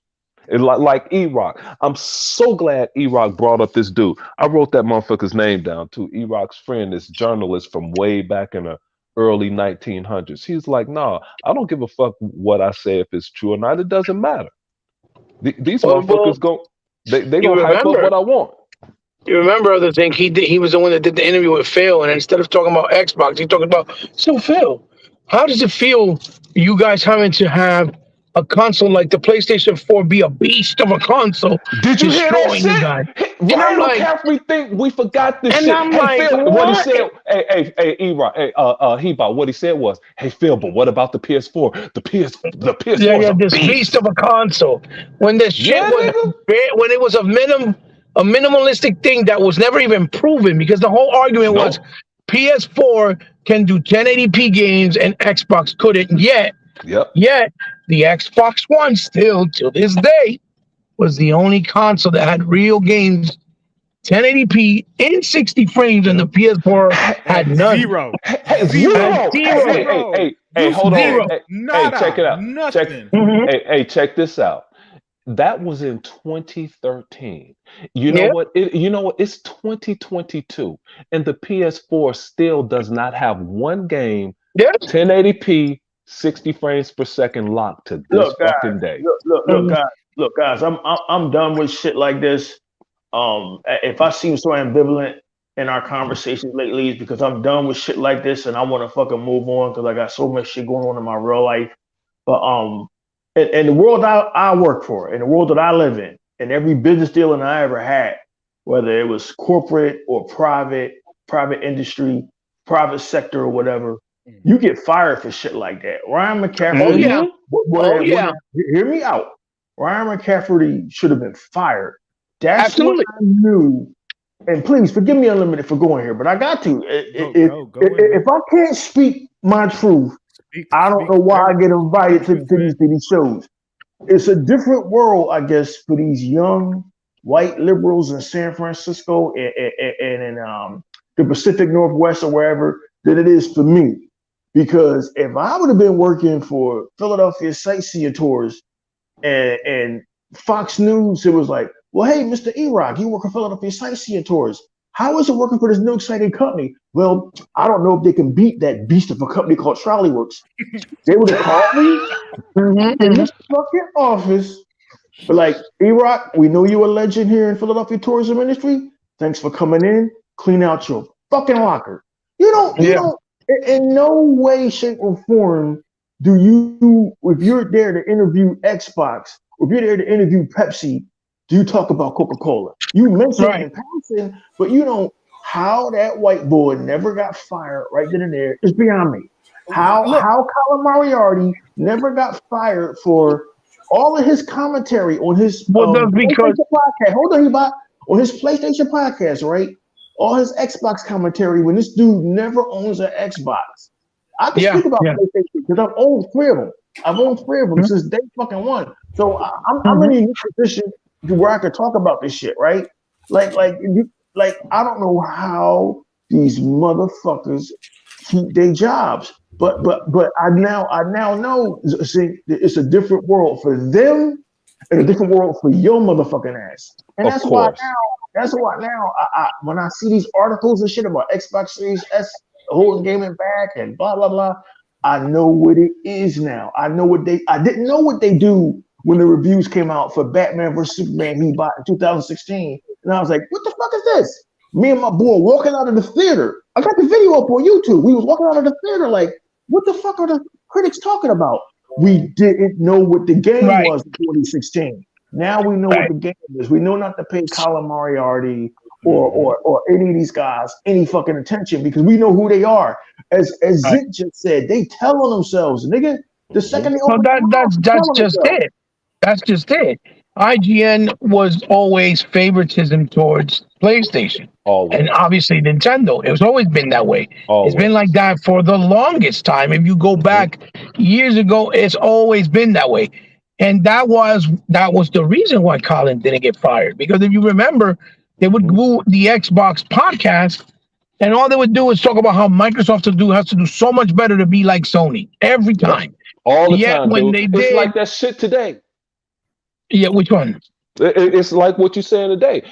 Like E-Rock. I'm so glad E-Rock brought up this dude. I wrote that motherfucker's name down, too. E-Rock's friend, this journalist from way back in the early 1900s. He's like, nah, I don't give a fuck what I say if it's true or not. It doesn't matter. These motherfuckers they gonna hype up what I want. You remember other thing? He was the one that did the interview with Phil, and instead of talking about Xbox, he's talking about, so Phil, how does it feel you guys having to have a console like the PlayStation 4 be a beast of a console? Did you hear that shit? You guys? Ryan McCaffrey think we forgot this and shit. I'm hey, like, Phil, what he said, hey, E-Rock, Heba, what he said was, hey, Phil, but what about the PS4? The PS4 is a this beast of a console. When the shit when it was a minimalistic thing that was never even proven, because the whole argument was PS4 can do 1080p games and Xbox couldn't yet. Yet the Xbox One still to this day was the only console that had real games 1080p in 60 frames, and the PS4 had none. Zero. Hey, hold on. Nada. Hey, check it out. Nothing. Hey, check this out. That was in 2013. You know what? It's 2022, and the PS4 still does not have one game 1080p 60 frames per second locked to this fucking day. Look, guys. I'm done with shit like this. If I seem so ambivalent in our conversations lately, it's because I'm done with shit like this and I want to fucking move on because I got so much shit going on in my real life. But in the world I work for, in the world that I live in every business deal that I ever had, whether it was corporate or private industry, private sector or whatever, you get fired for shit like that. Ryan McCaffrey, hear me out. Ryan McCaffrey should have been fired. That's what I knew. And please forgive me, Unlimited, for going here, but I got to. If I can't speak my truth, I don't know why I get invited to these shows. It's a different world, I guess, for these young white liberals in San Francisco and in the Pacific Northwest or wherever than it is for me. because if I would have been working for Philadelphia Sightseeing Tours and Fox News, it was like, well, hey, Mr. E-Rock, you work for Philadelphia Sightseeing Tours. How is it working for this new exciting company? Well, I don't know if they can beat that beast of a company called Trolleyworks. They would have called me in this fucking office. But like, E-Rock, we know you're a legend here in Philadelphia tourism industry. Thanks for coming in. Clean out your fucking locker. You don't, in no way, shape, or form do you, if you're there to interview Xbox, or if you're there to interview Pepsi, do you talk about Coca-Cola? You mention it in passing, but you don't. How that white boy never got fired right then and there is beyond me. How Colin Moriarty never got fired for all of his commentary on his PlayStation podcast. Hold on, Ebot. On his PlayStation podcast, right? All his Xbox commentary when this dude never owns an Xbox. I can speak about PlayStation because I've owned 3 of them. I've owned 3 of them since day fucking one. So I'm in a unique position where I could talk about this shit, right? Like I don't know how these motherfuckers keep their jobs, but I now know it's a different world for them and a different world for your motherfucking ass, and that's why now I when I see these articles and shit about Xbox Series S holding gaming back and blah blah blah, I know what it is now. I didn't know what they do when the reviews came out for Batman vs Superman he bought in 2016. And I was like, what the fuck is this? Me and my boy walking out of the theater. I got the video up on YouTube. We was walking out of the theater like, what the fuck are the critics talking about? We didn't know what the game was in 2016. Now we know what the game is. We know not to pay Colin Moriarty or any of these guys any fucking attention because we know who they are. As Zit just said, they tell on themselves, nigga. The second they open that's just it. That's just it. IGN was always favoritism towards PlayStation. Always. And obviously Nintendo. It's always been that way. Always. It's been like that for the longest time. If you go back years ago, it's always been that way. And that was the reason why Colin didn't get fired. Because if you remember, they would do the Xbox podcast, and all they would do is talk about how Microsoft has to do so much better to be like Sony every time. All the time, when dude. They it's did, like that shit today. Yeah, which one? It's like what you're saying today.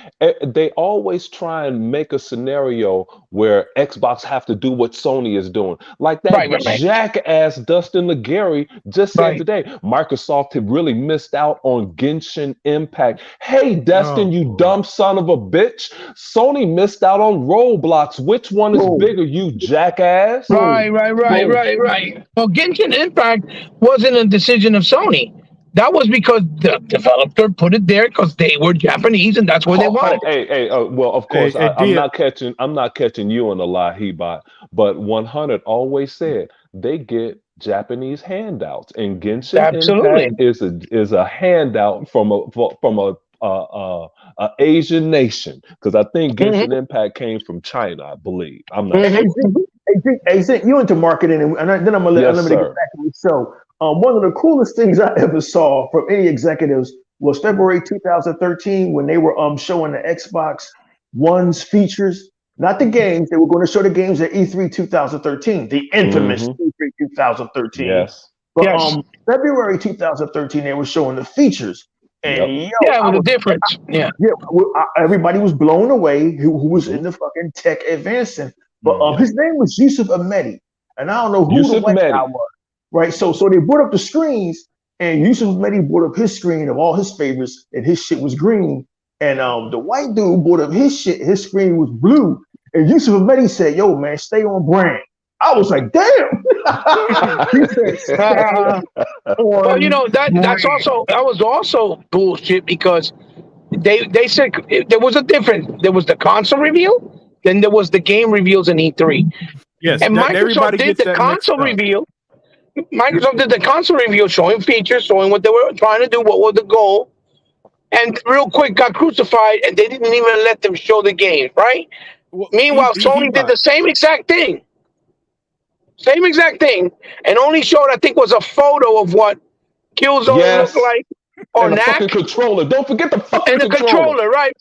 They always try and make a scenario where Xbox have to do what Sony is doing. Like that jackass Dustin Legary just said today, Microsoft had really missed out on Genshin Impact. Hey, Dustin, you dumb son of a bitch. Sony missed out on Roblox. Which one is bigger, you jackass? Right. Well, Genshin Impact wasn't a decision of Sony. That was because the developer put it there because they were Japanese and that's where they wanted. Well, of course, I'm not catching you on a lie, Hebot. But 100 always said they get Japanese handouts, and Genshin Impact is a handout from a Asian nation because I think Genshin Impact came from China, I believe. I'm not sure. Hey, you into marketing, and then I'm gonna let me get back to it. So. One of the coolest things I ever saw from any executives was February 2013 when they were showing the Xbox One's features, not the games. They were going to show the games at E3 2013, the infamous E3 2013. Yes. But February 2013, they were showing the features. And the difference. Everybody was blown away who was in the fucking tech advancing. But his name was Yusuf Ahmedi, and I don't know who the white guy was. Right, so they brought up the screens, and Yusuf Ahmedi brought up his screen of all his favorites, and his shit was green. And the white dude brought up his shit, his screen was blue. And Yusuf Ahmedi said, "Yo, man, stay on brand." I was like, "Damn." He said, well, you know that was also bullshit because they said there was a difference. There was the console reveal, then there was the game reveals in E3. Yes, and Microsoft did the console reveal. Microsoft did the console reveal showing features, showing what they were trying to do, what was the goal, and real quick got crucified, and they didn't even let them show the games, right? Well, meanwhile, Sony did the same exact thing, and only showed, I think, was a photo of what Killzone looked like, or and the fucking controller. Don't forget the fucking controller, right?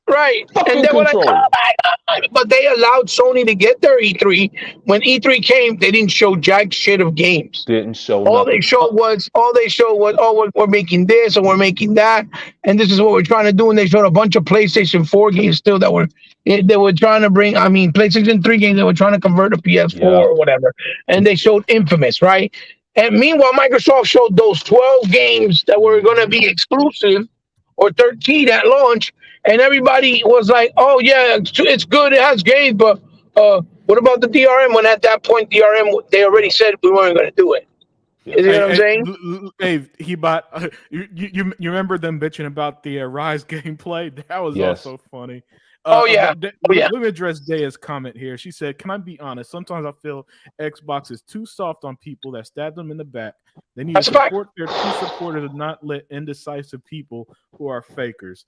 Fucking and they were like, "Oh my god, but they allowed Sony to get their E3. When E3 came, they didn't show jack shit of games. Didn't show All nothing. they showed was, oh, we're making this and we're making that, and this is what we're trying to do. And they showed a bunch of PlayStation 4 games still that were they were trying to bring. I mean, PlayStation 3 games that were trying to convert to PS4 Yeah. or whatever. And they showed Infamous, right? And meanwhile, Microsoft showed those 12 games that were going to be exclusive or 13 at launch, and everybody was like, "Oh yeah, it's good. It has games, but what about the DRM?" When at that point, DRM they already said we weren't going to do it. You know what I'm saying? Hey, he bought. You remember them bitching about the Rise gameplay? That was Yes. also funny. Yeah. Let me address Daya's comment here. She said, "Can I be honest? Sometimes I feel Xbox is too soft on people that stab them in the back. They need to support their true supporters and not let indecisive people who are fakers."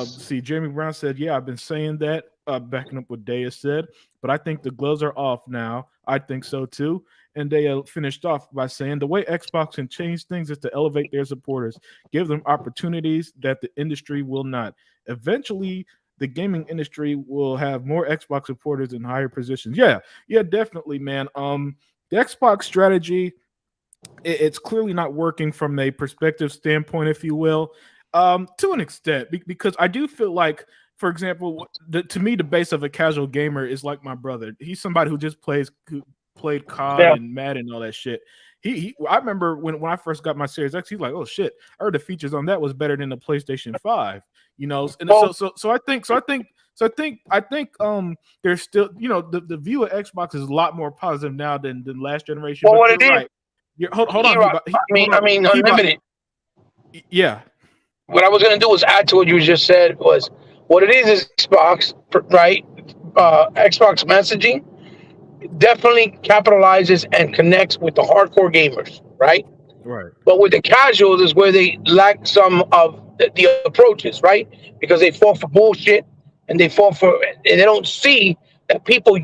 See, Jeremy Brown said, "Yeah, I've been saying that, backing up what Daya said, but I think the gloves are off now. I think so too." And they finished off by saying, "The way Xbox can change things is to elevate their supporters, give them opportunities that the industry will not. Eventually, the gaming industry will have more Xbox supporters in higher positions." Yeah, definitely, man. The Xbox strategy, it's clearly not working from a perspective standpoint, if you will, to an extent, because I do feel like, for example, to me, the base of a casual gamer is like my brother. He's somebody who just played COD and Madden and all that shit. I remember when I first got my Series X, he's like, "Oh shit, I heard the features on that was better than the PlayStation 5." You know, and so I think there's still, you know, the view of Xbox is a lot more positive now than last generation. Well, but what you're it right. Hold on. I mean, Unlimited. Yeah. What I was going to do was add to what you just said was what it is Xbox, right? Xbox messaging definitely capitalizes and connects with the hardcore gamers, right? Right. But with the casuals is where they lack some of the approaches, right? Because they fall for bullshit and they don't see that people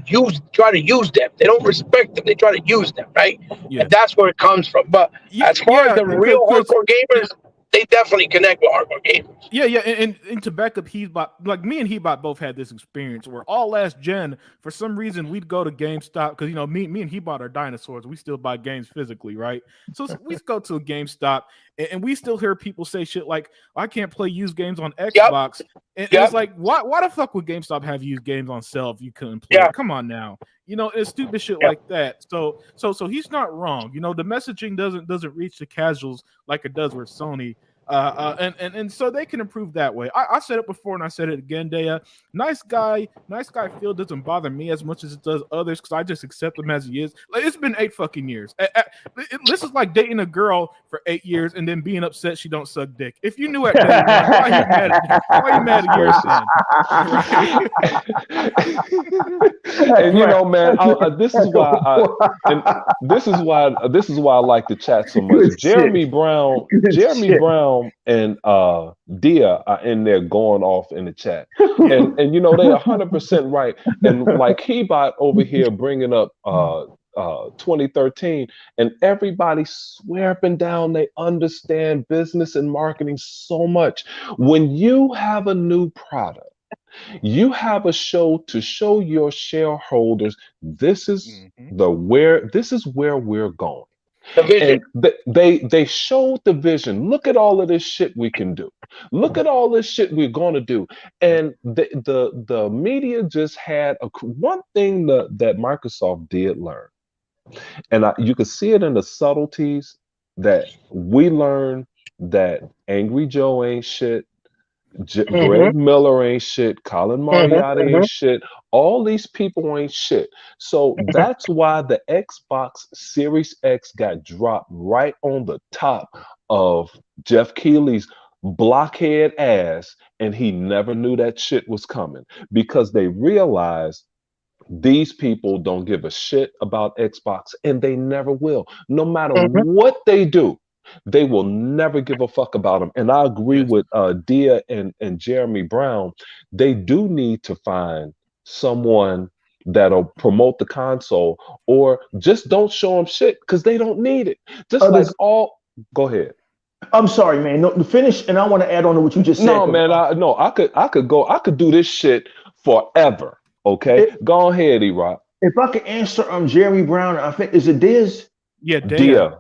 try to use them. They don't respect them. They try to use them, right? Yeah. And that's where it comes from. But as far as the real hardcore gamers, they definitely connect with hardcore gamers. Yeah, and to back up Heatbot, like me and Heatbot both had this experience where all last gen, for some reason, we'd go to GameStop because, you know, me and Heatbot are dinosaurs. We still buy games physically, right? So we go to a GameStop and we still hear people say shit like, "I can't play used games on Xbox." And it's like, why the fuck would GameStop have used games on sale if you couldn't play? Yeah. Come on now. You know, it's stupid shit like that. So he's not wrong. You know, the messaging doesn't reach the casuals like it does with Sony. And so they can improve that way. I said it before and I said it again, Daya. Nice guy Phil doesn't bother me as much as it does others because I just accept him as he is. Like, it's been 8 fucking years. This is like dating a girl for 8 years and then being upset she don't suck dick. If you knew at day one, why are you mad at years then? And you know, man, this is why I like the chat so much. Jeremy Brown and Dia are in there going off in the chat, and you know they're 100% right. And like Heatbot over here bringing up 2013, and everybody swear up and down they understand business and marketing so much. When you have a new product, you have a show to show your shareholders this is where we're going. The vision. And they showed the vision. Look at all of this shit we can do. Look at all this shit we're going to do. And the media just had one thing that Microsoft did learn, and you could see it in the subtleties that we learned that Angry Joe ain't shit. Greg Miller ain't shit. Colin Moriarty ain't shit. All these people ain't shit. So that's why the Xbox Series X got dropped right on the top of Jeff Keighley's blockhead ass, and he never knew that shit was coming because they realized these people don't give a shit about Xbox, and they never will. No matter what they do, they will never give a fuck about them. And I agree with Dia and Jeremy Brown. They do need to find someone that'll promote the console, or just don't show them shit because they don't need it. Go ahead. I'm sorry, man. No, finish, and I want to add on to what you just said. No, man. I could do this shit forever. Okay, go ahead, E-Rock. If I could answer Jeremy Brown, I think is it Diz? Yeah, Dia.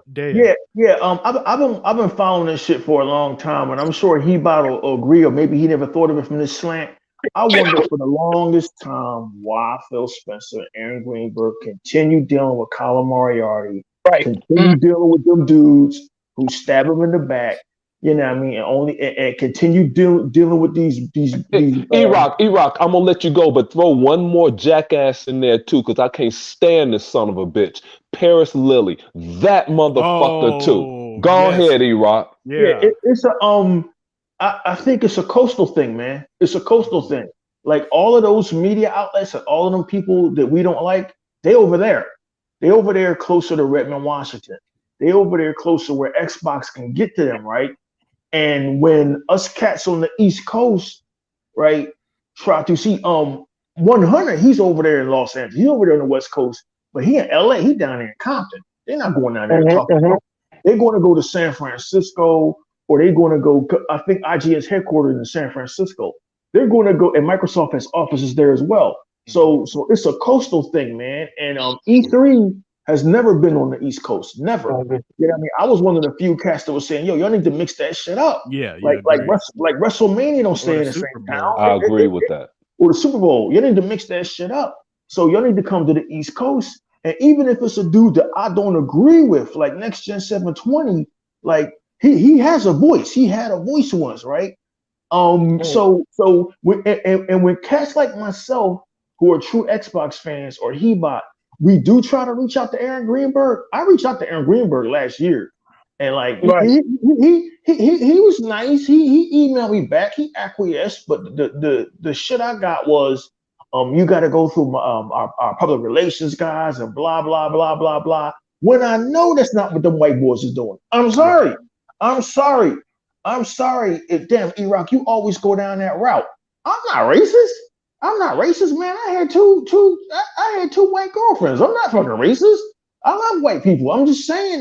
Yeah. I've been following this shit for a long time, and I'm sure Hebot will agree, or maybe he never thought of it from this slant. I wonder for the longest time why Phil Spencer and Aaron Greenberg continue dealing with Colin Moriarty, continue dealing with them dudes who stab him in the back. You know what I mean? And continue dealing with these. E-Rock, I'm gonna let you go, but throw one more jackass in there too, because I can't stand this son of a bitch, Paris Lilly, that motherfucker too. Go ahead, E-Rock. Yeah, it's a I think it's a coastal thing, man. It's a coastal thing. Like all of those media outlets and all of them people that we don't like, they over there. They over there closer to Redmond, Washington. They over there closer where Xbox can get to them, right? And when us cats on the East Coast, right, try to see 100, he's over there in Los Angeles. He's over there on the West Coast, but he in LA, he down there in Compton. They're not going down there to talk about. They're going to go to San Francisco, or they're going to go, I think IGN's headquarters in San Francisco. They're going to go, and Microsoft has offices there as well. So it's a coastal thing, man. And E3 has never been on the East Coast. Never. You know what I mean? I was one of the few cats that was saying, yo, y'all need to mix that shit up. Yeah. Like WrestleMania don't stay in the same town. I agree with that. Or the Super Bowl. You need to mix that shit up. So y'all need to come to the East Coast. And even if it's a dude that I don't agree with, like Next Gen 720, like he has a voice. He had a voice once, right? So when cats like myself who are true Xbox fans or Hebot, we do try to reach out to Aaron Greenberg. I reached out to Aaron Greenberg last year, and like he was nice. He emailed me back. He acquiesced, but the shit I got was, you got to go through our public relations guys and blah blah blah blah blah. When I know that's not what them white boys is doing. I'm sorry. If damn E-Rock, you always go down that route. I'm not racist, man. I had two white girlfriends. I'm not fucking racist. I love white people. I'm just saying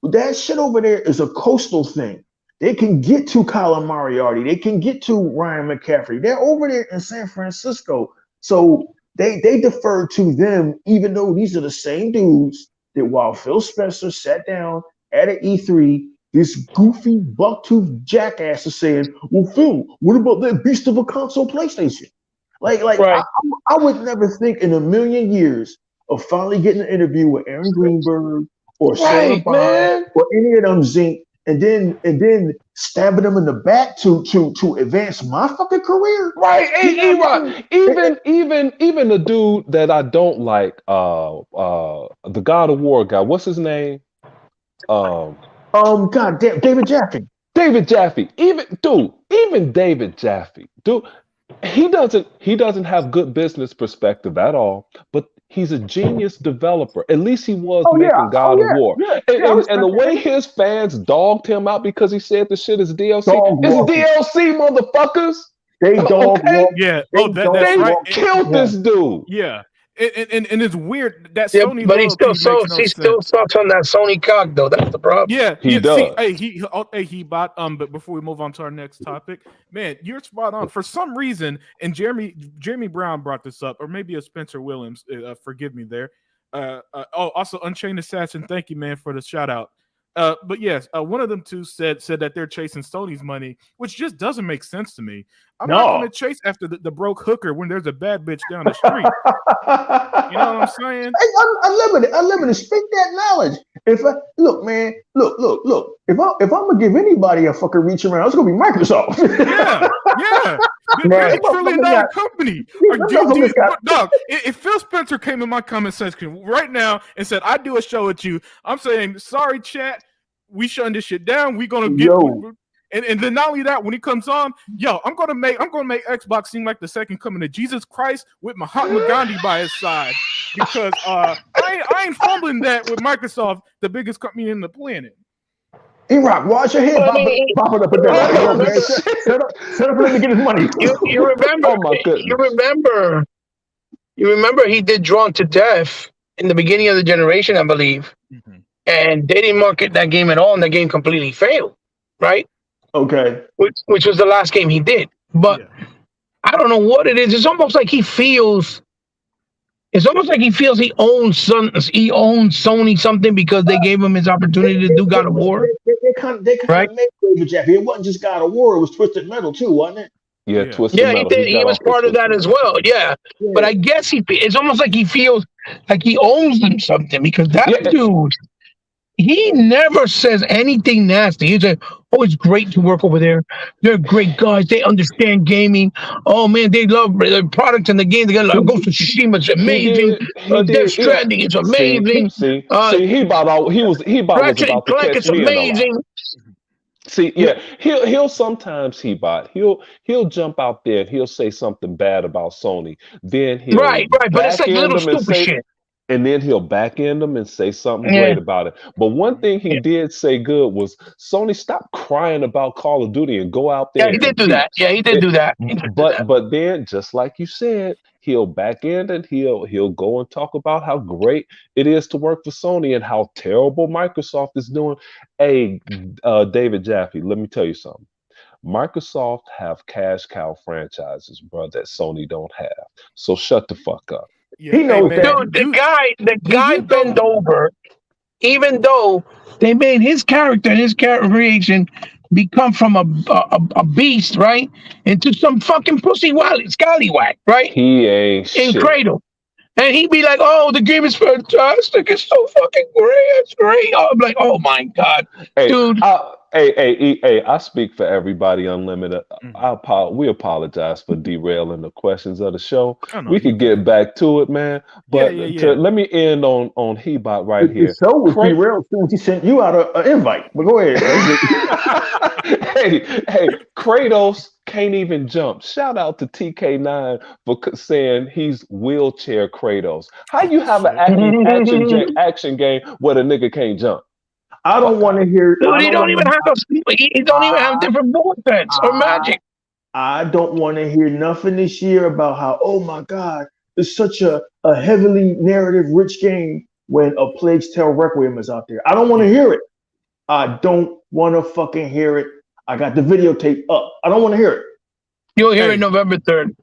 that shit over there is a coastal thing. They can get to Colin Moriarty. They can get to Ryan McCaffrey. They're over there in San Francisco. So they defer to them, even though these are the same dudes that while Phil Spencer sat down at an E3, this goofy bucktooth jackass is saying, well, Phil, what about that beast of a console PlayStation? Like right. I would never think in a million years of finally getting an interview with Aaron Greenberg or Sarah Bond or any of them Zinc, and then stabbing them in the back to advance my fucking career. Right. Even the dude that I don't like, the God of War guy, what's his name? God damn, David Jaffe. Even David Jaffe. Dude, he doesn't have good business perspective at all, but he's a genius developer. At least he was making God of War. And the way his fans dogged him out because he said the shit is DLC. It's DLC, motherfuckers. They dog walk. Yeah. They right. killed this dude. Yeah. And it's weird that Sony, but he still sucks on that Sony cock though. That's the problem. Yeah, he does. He bought. But before we move on to our next topic, man, you're spot on. For some reason, and Jeremy Brown brought this up, or maybe a Spencer Williams. Forgive me there. Also Unchained Assassin. Thank you, man, for the shout out. But yes, one of them two said that they're chasing Sony's money, which just doesn't make sense to me. I'm not going to chase after the broke hooker when there's a bad bitch down the street. You know what I'm saying? Hey, unlimited. Speak that knowledge. Look, if I'm gonna give anybody a fucking reach around, it's gonna be Microsoft. Yeah. They're a $1 trillion company. Dog, if Phil Spencer came in my comment section right now and said, I do a show with you, I'm saying, sorry, chat, we shutting this shit down. We gonna get and then not only that, when he comes on, I'm gonna make Xbox seem like the second coming of Jesus Christ with Mahatma Gandhi by his side. Because I ain't fumbling that with Microsoft, the biggest company in the planet. E-Rock, watch your head popping up and down. Set up for him to get his money. You remember? Oh my goodness. You remember he did Drawn to Death in the beginning of the generation, I believe, and they didn't market that game at all, and the game completely failed. Right? Okay. Which was the last game he did, but. I don't know what it is. It's almost like he feels. It's almost like he feels he owns Sony something because they gave him his opportunity to do God of War. They kind of Right? made David Jaffe. It wasn't just God of War; it was Twisted Metal too, wasn't it? Yeah, Yeah. Twisted Yeah, he Metal. did. He got was off with part of that Twisted as well. Yeah, but Yeah. I guess it's almost like he feels like he owns them something because that Yeah. dude, he never says anything nasty. He's like, "Oh, it's great to work over there. They're great guys. They understand gaming. Oh man, they love the product and the game. They got Ghost of Tsushima. It's amazing. He Death did. Stranding is amazing. See, he was Ratchet and about to Clank catch is me in a lie. amazing." See, yeah, he'll sometimes he'll jump out there and he'll say something bad about Sony. Then he'll Right, but it's like back little end them and stupid say, shit. and then he'll back end them and say something Yeah. great about it. But one thing he Yeah. did say good was Sony, stop crying about Call of Duty and go out there. Yeah, he and did do compete. that. Yeah, he did do that. He did do that. But then, just like you said, he'll back end and he'll go and talk about how great it is to work for Sony and how terrible Microsoft is doing. Hey, David Jaffe, let me tell you something. Microsoft have cash cow franchises, bro, that Sony don't have. So shut the fuck up. Yeah, He knows man, that. Dude, the do guy you know- bent over, even though they made his character and his character creation become from a beast, right, into some fucking pussy scallywag, right, He ain't in shit. Cradle. And he'd be like, "Oh, the game is fantastic. It's so fucking great. It's great." I'm like, "Oh my god, Hey, dude." I speak for everybody unlimited. Mhm. We apologize for derailing the questions of the show. Oh, no, We you could get back to it, man. But Yeah. let me end on Hebot right The here. show was Craig- derailed as soon as he sent you out an invite. But go ahead. hey, Kratos can't even jump. Shout out to TK9 for saying he's wheelchair Kratos. How you have an action game where the nigga can't jump? I don't want to hear. Dude, he don't even have he don't even have different bullet pens or magic. I don't want to hear nothing this year about how, oh my God, it's such a heavily narrative rich game when A Plague's Tale Requiem is out there. I don't want to hear it. I don't want to fucking hear it. I got the videotape up. I don't want to hear it. You'll hear it November 3rd.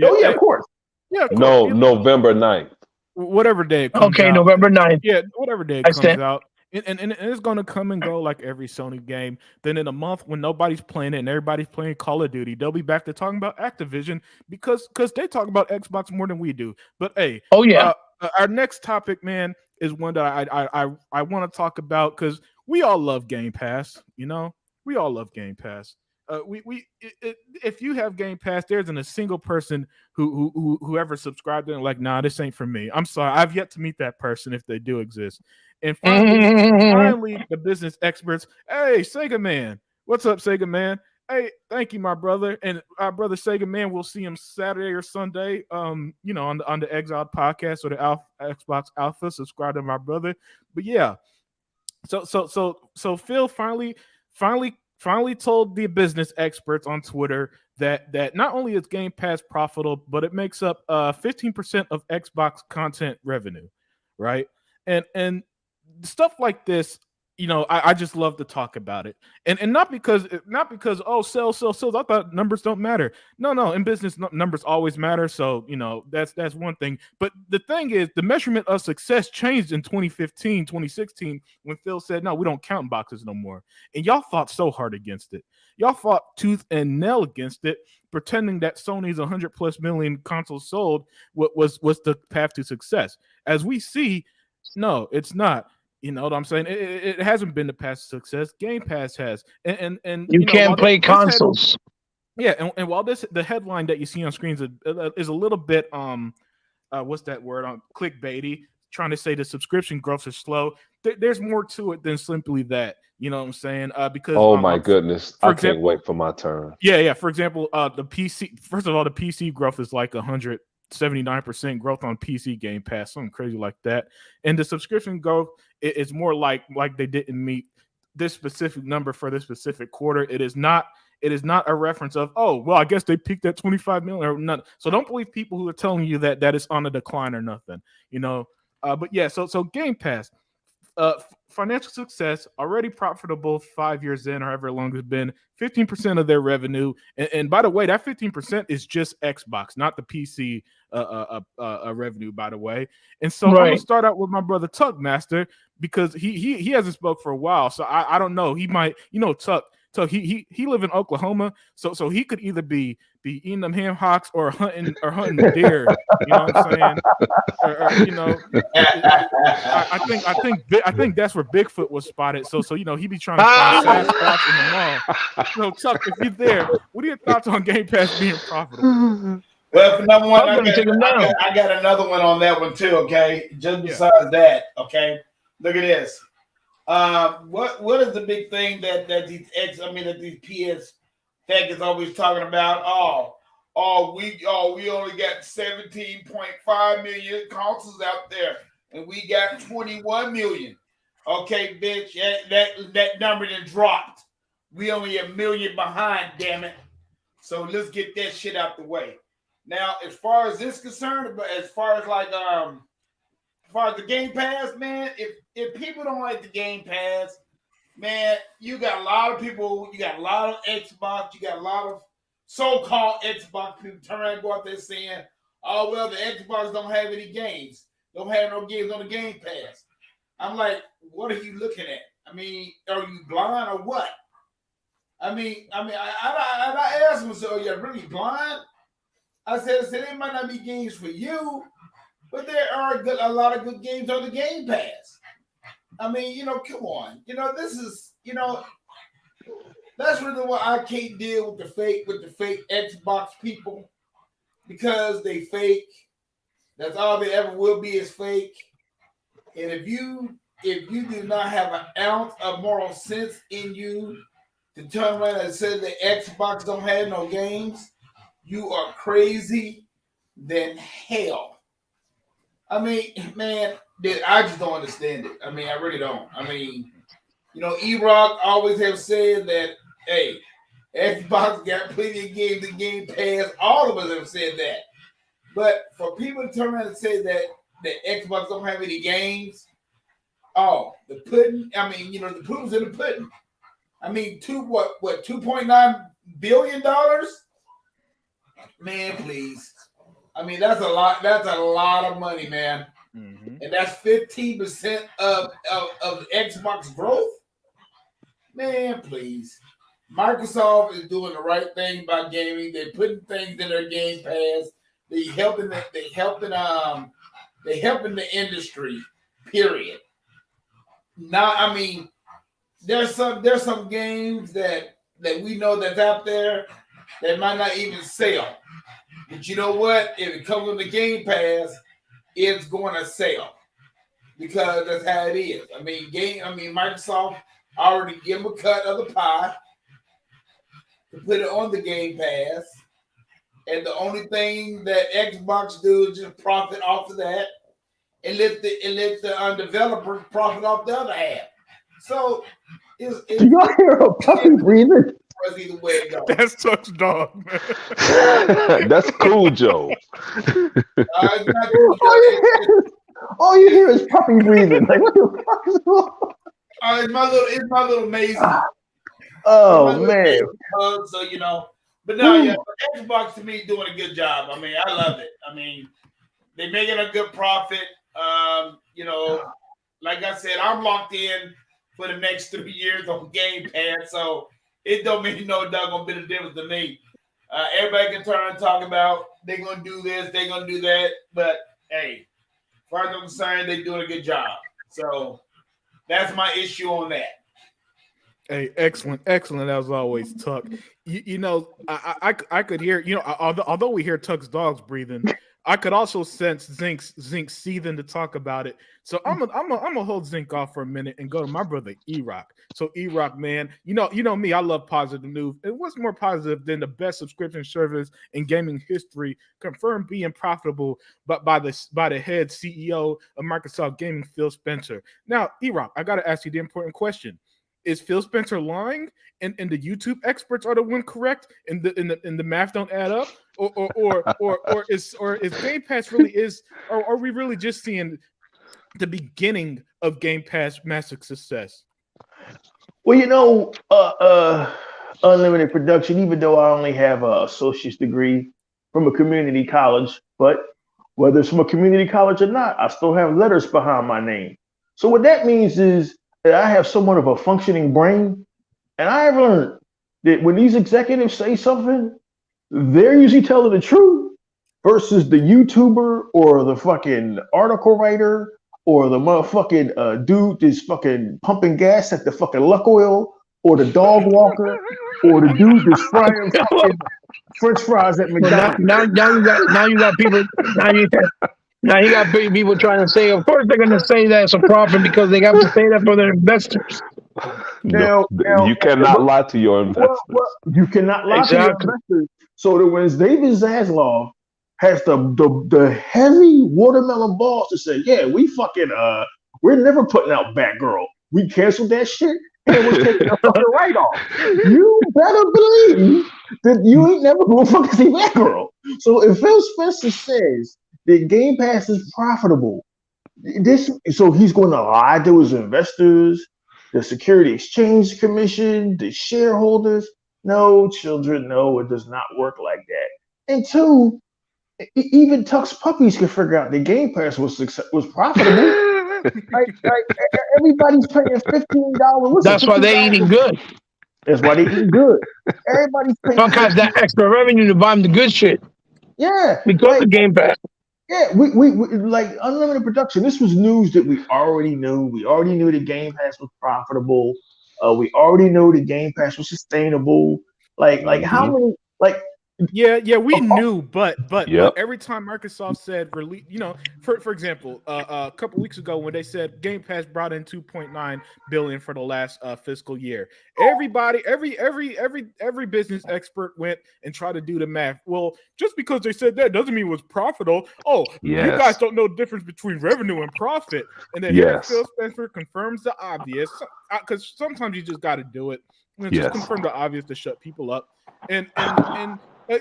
Oh, yeah, of course. Yeah, of course. No, Yeah, November 9th. whatever day it comes Okay, out. November 9th. Yeah, whatever day it I comes stand. out. And it's going to come and go like every Sony game. Then in a month when nobody's playing it and everybody's playing Call of Duty, they'll be back to talking about Activision because they talk about Xbox more than we do. But hey, Oh yeah. our next topic, man, is one that I want to talk about because we all love Game Pass. You know, we all love Game Pass. If you have Game Pass, there isn't a single person who ever subscribed and like, nah, this ain't for me. I'm sorry, I've yet to meet that person if they do exist. And finally, the business experts. Hey, Sega Man, what's up, Sega Man? Hey, thank you, my brother, and our brother Sega Man. We'll see him Saturday or Sunday. On the Exiled podcast or the Xbox Alpha. Subscribe to my brother. But yeah, so Phil finally told the business experts on Twitter that not only is Game Pass profitable, but it makes up 15% of Xbox content revenue, right? And stuff like this, I just love to talk about it, and not because sales. I thought numbers don't matter. No, in business numbers always matter. So that's one thing. But the thing is, the measurement of success changed in 2015, 2016 when Phil said, "No, we don't count boxes no more." And y'all fought so hard against it. Y'all fought tooth and nail against it, pretending that Sony's 100+ million consoles sold was the path to success. As we see, no, it's not. You know what I'm saying? It hasn't been the path to success. Game Pass has, and You can't play consoles. And while the headline that you see on screens is a little bit what's that word clickbaity, trying to say the subscription growth is slow. There's more to it than simply that. You know what I'm saying? Because my goodness, I can't wait for my turn. Yeah. For example, the PC. First of all, the PC growth is like 179% growth on PC Game Pass, something crazy like that. And the subscription growth is more like they didn't meet this specific number for this specific quarter. It is not a reference of, oh, well, I guess they peaked at 25 million or nothing. So don't believe people who are telling you that it's on a decline or nothing, But yeah, so Game Pass, Financial success, already profitable 5 years in, or however long it's been, 15% of their revenue. And by the way, that 15% is just Xbox, not the PC revenue, by the way. And so I'm going to Right. start out with my brother Tuck Master, because he hasn't spoke for a while. So I don't know. He might, Tuck, he live in Oklahoma, so he could either be eating them ham hocks or hunting the deer. You know what I'm saying? I think that's where Bigfoot was spotted. So he be trying to find Sasquatch in the mall. So Chuck, if you're there, what are your thoughts on Game Pass being profitable? Well, for number one, I'm gonna take him down. I got another one on that one too. Okay, just besides that, okay, look at this. What is the big thing that these PS tech is always talking about? We only got 17.5 million consoles out there, and we got 21 million. Okay, bitch, that number then dropped. We only a million behind, damn it. So let's get that shit out the way. Now, as far as this concerned, but as far as the Game Pass, man, if people don't like the Game Pass, man, you got a lot of people, you got a lot of Xbox, you got a lot of so-called Xbox people turn around and go out there saying, oh, well, the Xbox don't have any games. Don't have no games on the Game Pass. I'm like, what are you looking at? I mean, are you blind or what? I asked him, so are you really blind? I said, there might not be games for you, but there are a lot of good games on the Game Pass. I mean, come on. This is, that's really why I can't deal with the fake Xbox people, because they fake. That's all they ever will be is fake. And if you do not have an ounce of moral sense in you to turn around and say the Xbox don't have no games, you are crazy than hell. I mean, man, I just don't understand it. I mean, I really don't. I mean, E-Rock always have said that, hey, Xbox got plenty of games in Game Pass. All of us have said that. But for people to turn around and say that Xbox don't have any games, the pudding, I mean, the proof's in the pudding. I mean, $2.9 billion? Man, please. I mean, that's a lot of money, man. Mm-hmm. And that's 15% of Xbox growth. Man, please. Microsoft is doing the right thing by gaming. They're putting things in their Game Pass. They helping the industry. Period. Now, I mean, there's some games that we know that's out there that might not even sell. But you know what? If it comes on the Game Pass, it's going to sell, because that's how it is. I mean, Microsoft already give them a cut of the pie to put it on the Game Pass, and the only thing that Xbox do is just profit off of that, and let the developers profit off the other half. So, do y'all hear a puppy breathing? Either way it goes. That's Tuck's dog, man. That's cool, Joe. All you hear is puppy breathing. Like, what the fuck is going on? It's my little amazing. Oh man. So but no, Xbox to me doing a good job. I mean, I love it. I mean, they making a good profit. Like I said, I'm locked in for the next 3 years on Game Pass, so it don't mean no doggone bit of difference to me. Everybody can turn and talk about they're gonna do this, they're gonna do that, but hey, as far as I'm concerned, they're doing a good job. So that's my issue on that. Hey, excellent as always, Tuck. I could hear, although we hear Tuck's dogs breathing, I could also sense Zinc seething to talk about it. So I'm gonna hold Zinc off for a minute and go to my brother E-Rock. So E-Rock, man, you know me, I love positive news. And what's more positive than the best subscription service in gaming history confirmed being profitable, but by the head CEO of Microsoft Gaming, Phil Spencer. Now, E-Rock, I gotta ask you the important question. Is Phil Spencer lying, and the YouTube experts are the one correct, and the math don't add up, or is Game Pass really is, or are we really just seeing the beginning of Game Pass massive success? Well, unlimited production, even though I only have a associate's degree from a community college, but whether it's from a community college or not, I still have letters behind my name. So what that means is that I have somewhat of a functioning brain, and I have learned that when these executives say something, they're usually telling the truth versus the YouTuber or the fucking article writer or the motherfucking dude that's fucking pumping gas at the fucking Luck Oil, or the dog walker, or the dude that's frying fucking French fries at McDonald's. Now you got people people trying to say, of course they're going to say that it's a profit because they have to say that for their investors. No, you cannot lie to your investors. You cannot lie to your investors. So that when David Zaslav has the heavy watermelon balls to say, yeah, we're never putting out Batgirl. We canceled that shit and we're taking a fucking write-off. You better believe that you ain't never gonna fucking see Batgirl. So if Phil Spencer says that Game Pass is profitable, so he's going to lie to his investors, the Security Exchange Commission, the shareholders. No, children, no, it does not work like that. And two, even Tuck's puppies can figure out that Game Pass was profitable. like everybody's paying $15. That's why they're eating good. That's why they eat good. Everybody's paying. Fuck has that extra revenue to buy them the good shit. Yeah, because of Game Pass. Yeah, we like unlimited production. This was news that we already knew. We already knew the Game Pass was profitable. We already knew the Game Pass was sustainable. Like how many Yeah, we knew, but every time Microsoft said release, for example, a couple weeks ago when they said Game Pass brought in $2.9 billion for the last fiscal year, everybody, every business expert went and tried to do the math. Well, just because they said that doesn't mean it was profitable. Oh, you guys don't know the difference between revenue and profit. And then Phil Spencer confirms the obvious, because sometimes you just got to do it. Just confirm the obvious to shut people up. And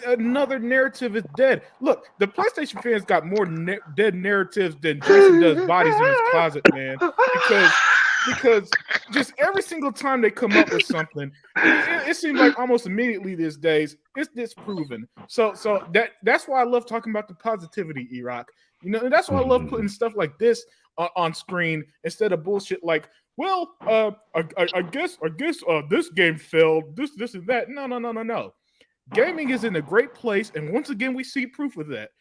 another narrative is dead. Look, the PlayStation fans got more dead narratives than Jason does bodies in his closet, man. Because just every single time they come up with something, it seems like almost immediately these days it's disproven. So that's why I love talking about the positivity, E-Rock. That's why I love putting stuff like this on screen instead of bullshit like, well, I guess this game failed. This and that. No. Gaming is in a great place, and once again, we see proof of that.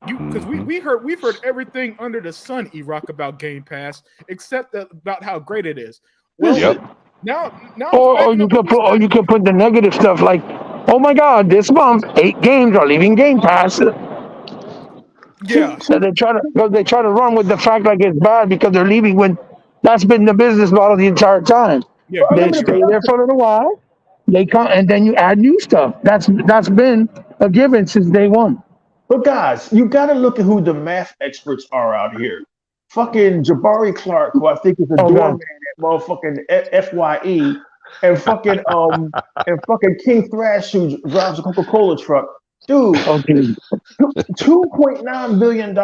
Because we've heard everything under the sun, E-Rock, about Game Pass, except about how great it is. Well, now, or you can put the negative stuff like, oh my God, this month 8 games are leaving Game Pass. Yeah. So they try to run with the fact like it's bad because they're leaving when that's been the business model the entire time. Yeah, they stay there for a little while. They come and then you add new stuff. That's been a given since day one. But guys, you got to look at who the math experts are out here. Fucking Jabari Clark, who I think is a doorman at motherfucking FYE, and fucking King Thrash, who drives a Coca-Cola truck. Dude, $2.9 billion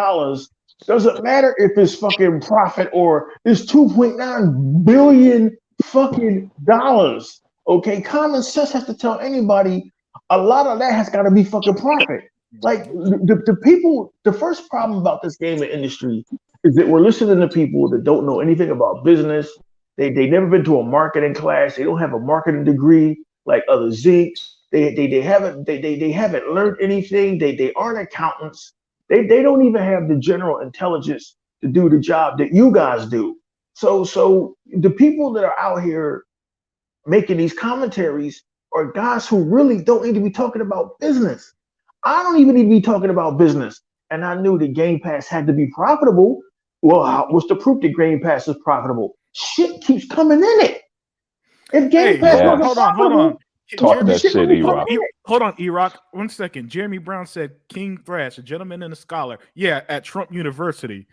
doesn't matter if it's fucking profit or it's $2.9 billion fucking dollars. Okay, common sense has to tell anybody a lot of that has got to be fucking profit. Like the people, the first problem about this gaming industry is that we're listening to people that don't know anything about business. They never been to a marketing class. They don't have a marketing degree like other Zeeks. They haven't learned anything. They aren't accountants. They don't even have the general intelligence to do the job that you guys do. So the people that are out here making these commentaries are guys who really don't need to be talking about business. I don't even need to be talking about business. And I knew that Game Pass had to be profitable. Well, what's the proof that Game Pass is profitable? Shit keeps coming in it. If Game Pass wasn't hold on. Talk that shit, E-Rock. Hold on, E-Rock. 1 second. Jeremy Brown said King Thrash, a gentleman and a scholar. Yeah, at Trump University.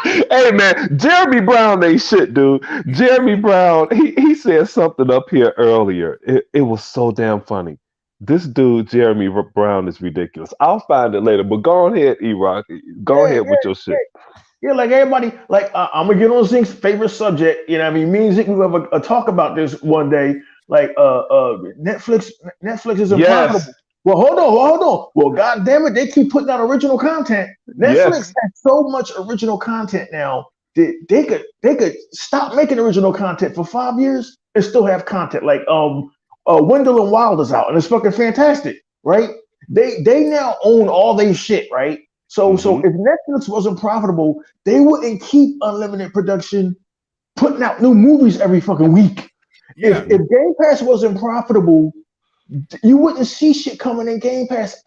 Hey man, Jeremy Brown ain't shit, dude. Jeremy Brown, he said something up here earlier. It was so damn funny. This dude, Jeremy Brown, is ridiculous. I'll find it later, but go ahead, E-Rock. Go Yeah, ahead with your shit. Yeah, like everybody, like I'm gonna get on Zink's favorite subject. You know, what I mean, me and Zink we have a talk about this one day. Like, Netflix is unprofitable. Yes. Well, hold on. Well, god damn it, they keep putting out original content. Netflix Yes. has so much original content now that they could stop making original content for 5 years and still have content. Like Wendell and Wild is out and it's fucking fantastic, right? They now own all their shit, right? So Mhm. if Netflix wasn't profitable, they wouldn't keep unlimited production putting out new movies every fucking week. Yeah. If Game Pass wasn't profitable, you wouldn't see shit coming in Game Pass.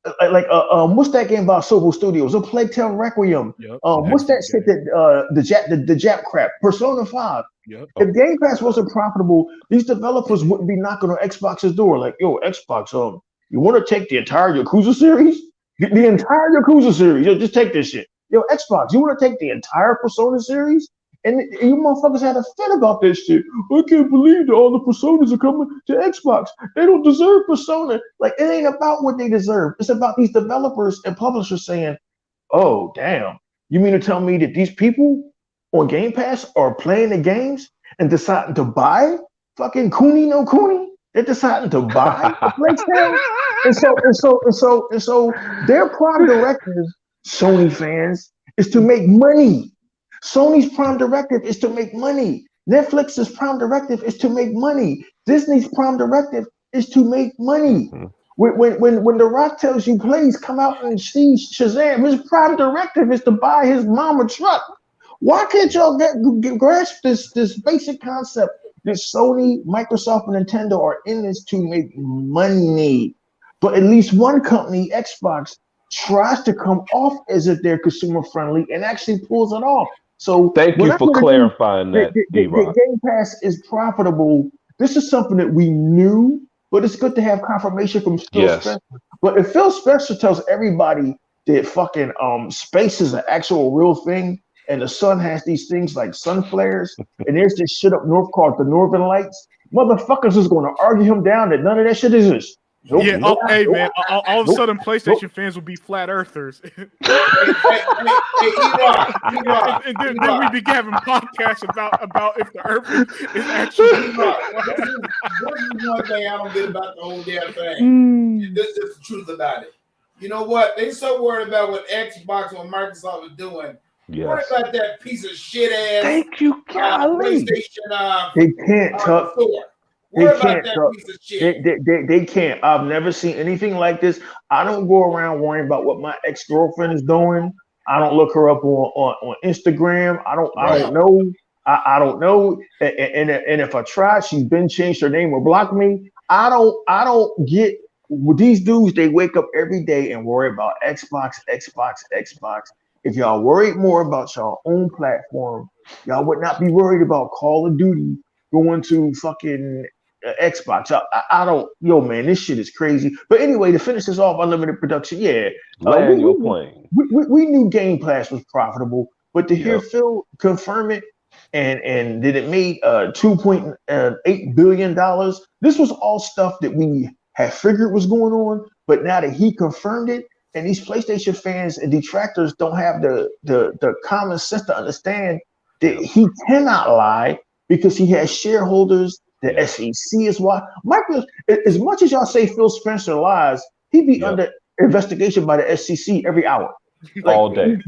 What's that game about Soho Studios? A Plague Tale Requiem. Yep. What's that shit that the Jap crap? Persona 5. Yep. If Game Pass wasn't profitable, these developers wouldn't be knocking on Xbox's door like, yo, Xbox, you want to take the entire Yakuza series? The entire Yakuza series. Yo, just take this shit. Yo, Xbox, you want to take the entire Persona series? And you motherfuckers had a fit about this shit. I can't believe that all the Personas are coming to Xbox. They don't deserve Persona. Like, it ain't about what they deserve. It's about these developers and publishers saying, oh, damn. You mean to tell me that these people on Game Pass are playing the games and deciding to buy fucking Kuni no Kuni? They're deciding to buy a PlayStation? And so their prime directive, Sony fans, is to make money. Sony's prime directive is to make money. Netflix's prime directive is to make money. Disney's prime directive is to make money. Mm-hmm. When The Rock tells you, please come out and see Shazam, his prime directive is to buy his mama truck. Why can't y'all grasp this basic concept that Sony, Microsoft, and Nintendo are in this to make money? But at least one company, Xbox, tries to come off as if they're consumer friendly and actually pulls it off. So thank you for clarifying that, D-Rock. Game Pass is profitable. This is something that we knew, but it's good to have confirmation from Phil Spencer. But if Phil Spencer tells everybody that fucking space is an actual real thing, and the sun has these things like sun flares, and there's this shit up north called the Northern Lights, motherfuckers is going to argue him down that none of that shit exists. Nope, yeah, man. All of a sudden, PlayStation fans will be flat earthers. And then we be having podcasts about if the Earth is actually. This is one thing I don't get about the whole damn thing. This is the truth about it. You know what? They so worried about what Xbox or Microsoft is doing. Yes. Worried about that piece of shit ass. Thank you, PlayStation. They can't talk. They can't talk. Piece of shit. They can't. I've never seen anything like this. I don't go around worrying about what my ex-girlfriend is doing. I don't look her up on Instagram. I don't know. I don't know. And if I try, she's been changed her name or blocked me. I don't get these dudes. They wake up every day and worry about Xbox. If y'all worried more about y'all own platform, y'all would not be worried about Call of Duty going to fucking Xbox. I don't, man, this shit is crazy. But anyway, to finish this off, unlimited production, land your plane. We knew Game Pass was profitable, but to hear Phil confirm it and that it made $2.8 billion, this was all stuff that we had figured was going on. But now that he confirmed it, and these PlayStation fans and detractors don't have the common sense to understand that he cannot lie because he has shareholders. The SEC is why. Michael, as much as y'all say Phil Spencer lies, he be under investigation by the SEC every hour. Like, all day.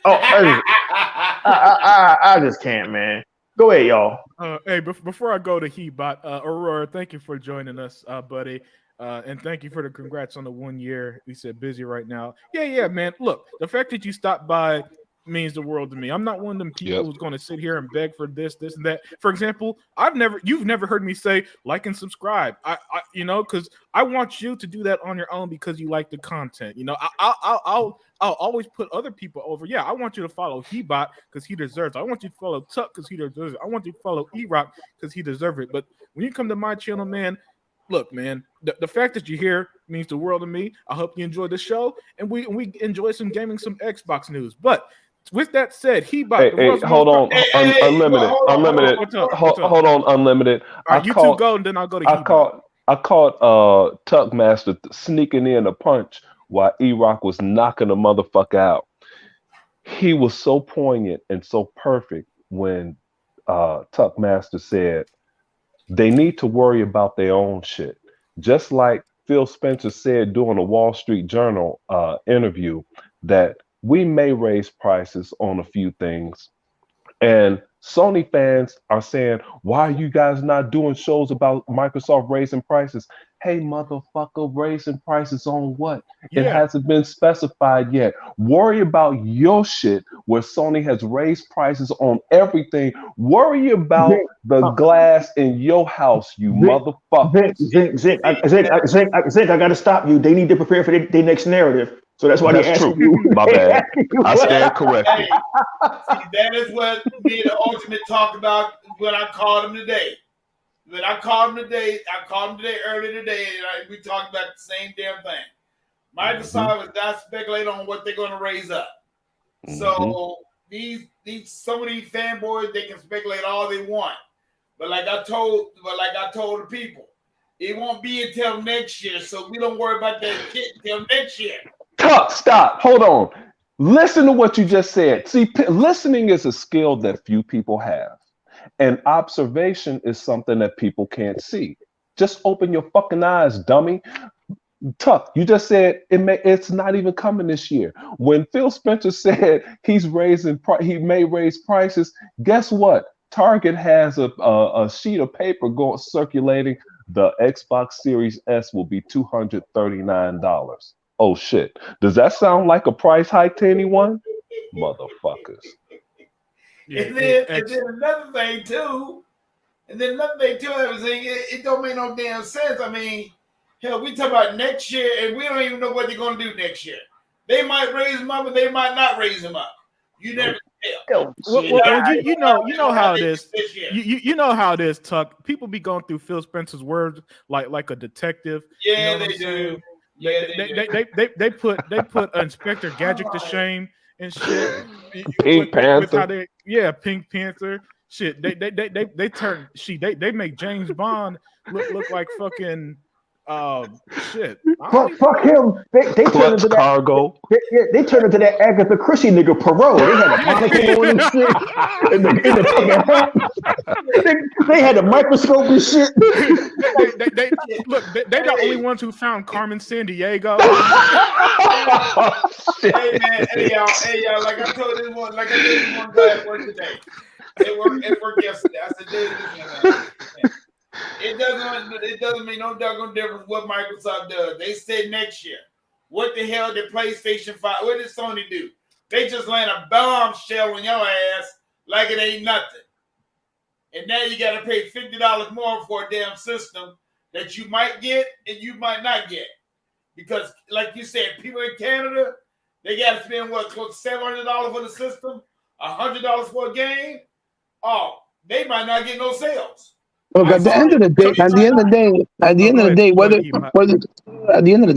I just can't, man. Go ahead, y'all. Hey, before I go to Hebot, Aurora, thank you for joining us, buddy. And thank you for the congrats on the 1 year. We said busy right now. Yeah, man. Look, the fact that you stopped by means the world to me. I'm not one of them people who's going to sit here and beg for this, and that. For example, you've never heard me say like and subscribe. I because I want you to do that on your own because you like the content. I'll always put other people over. Yeah, I want you to follow Hebot because he deserves it. I want you to follow Tuck because he deserves it. I want you to follow E-Rock because he deserves it. But when you come to my channel, man, look, man, the fact that you're here means the world to me. I hope you enjoy the show and we enjoy some gaming, some Xbox news. But with that said, Hebot. Hold on, Unlimited. Hold on, Unlimited. All right, you two go, and then I'll go to Hebot. I caught Tuckmaster sneaking in a punch while E-Rock was knocking the motherfucker out. He was so poignant and so perfect when Tuckmaster said they need to worry about their own shit. Just like Phil Spencer said during a Wall Street Journal interview that we may raise prices on a few things. And Sony fans are saying, why are you guys not doing shows about Microsoft raising prices? Hey, motherfucker, raising prices on what? It Yeah. hasn't been specified yet. Worry about your shit where Sony has raised prices on everything. Worry about Vic, the glass in your house, you Vic, motherfuckers. Zink, I gotta stop you. They need to prepare for their next narrative. So that's why they're That's asking true. you. My they bad. asking you I what- stand corrected. Hey, see, that is what me and the Ultimate talked about when I called him today. When I called him today, earlier today, and we talked about the same damn thing. Microsoft is not speculating on what they're going to raise up. So these some of these fanboys, they can speculate all they want. But like I told the people, it won't be until next year. So we don't worry about that shit until next year. Tuck, stop. Hold on. Listen to what you just said. See, listening is a skill that few people have. And observation is something that people can't see. Just open your fucking eyes, dummy. Tuck, you just said it's not even coming this year. When Phil Spencer said he may raise prices, guess what? Target has a sheet of paper circulating. The Xbox Series S will be $239. Oh shit. Does that sound like a price hike to anyone? Motherfuckers. Yeah, And then another thing too, everything, it don't make no damn sense. I mean, hell, we talk about next year, and we don't even know what they're gonna do next year. They might raise them up, and they might not raise them up. You never tell. Well, you know how it is. You know how it is, Tuck. People be going through Phil Spencer's words like a detective. Yeah, you know they do. They put Inspector Gadget to shame and shit. Pink Panther. Pink Panther. Shit, they make James Bond look like fucking shit. Fuck him. They turn into that Cargo. They turned into that Agatha Christie nigga Perot. They had a monocle on and shit. In the fucking hat. They had a microscope and shit. They're the only ones who found Carmen Sandiego. Hey man, hey y'all, like I told this one guy at work today. It worked yesterday. I said, dude, man. It doesn't make no doggone difference what Microsoft does. They said next year. What the hell did PlayStation 5? What did Sony do? They just land a bombshell on your ass like it ain't nothing. And now you got to pay $50 more for a damn system that you might get and you might not get. Because, like you said, people in Canada, they got to spend close to $700 for the system, $100 for a game. Oh, they might not get no sales. Look, at the end of the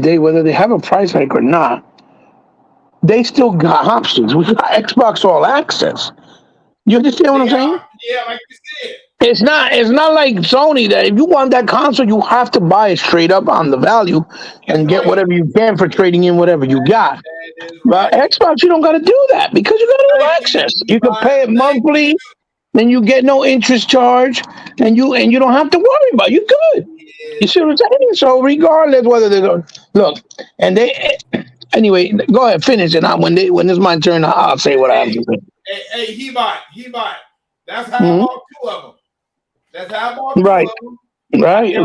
day, whether they have a price hike or not, they still got options. We got Xbox All Access. You understand what I'm saying? Yeah, like you said. It's not like Sony that if you want that console, you have to buy it straight up on the value and get whatever you can for trading in whatever you got. But Xbox, you don't got to do that because you got all access. You can pay it monthly. Then you get no interest charge, and you don't have to worry about it. You're good. You see what I'm saying? So regardless whether they're going look, and they anyway, go ahead, finish it. When it's my turn, I'll say what I have to say. Hey, he bought. That's how I bought two of them. That's how I bought two Right. of them. Right. I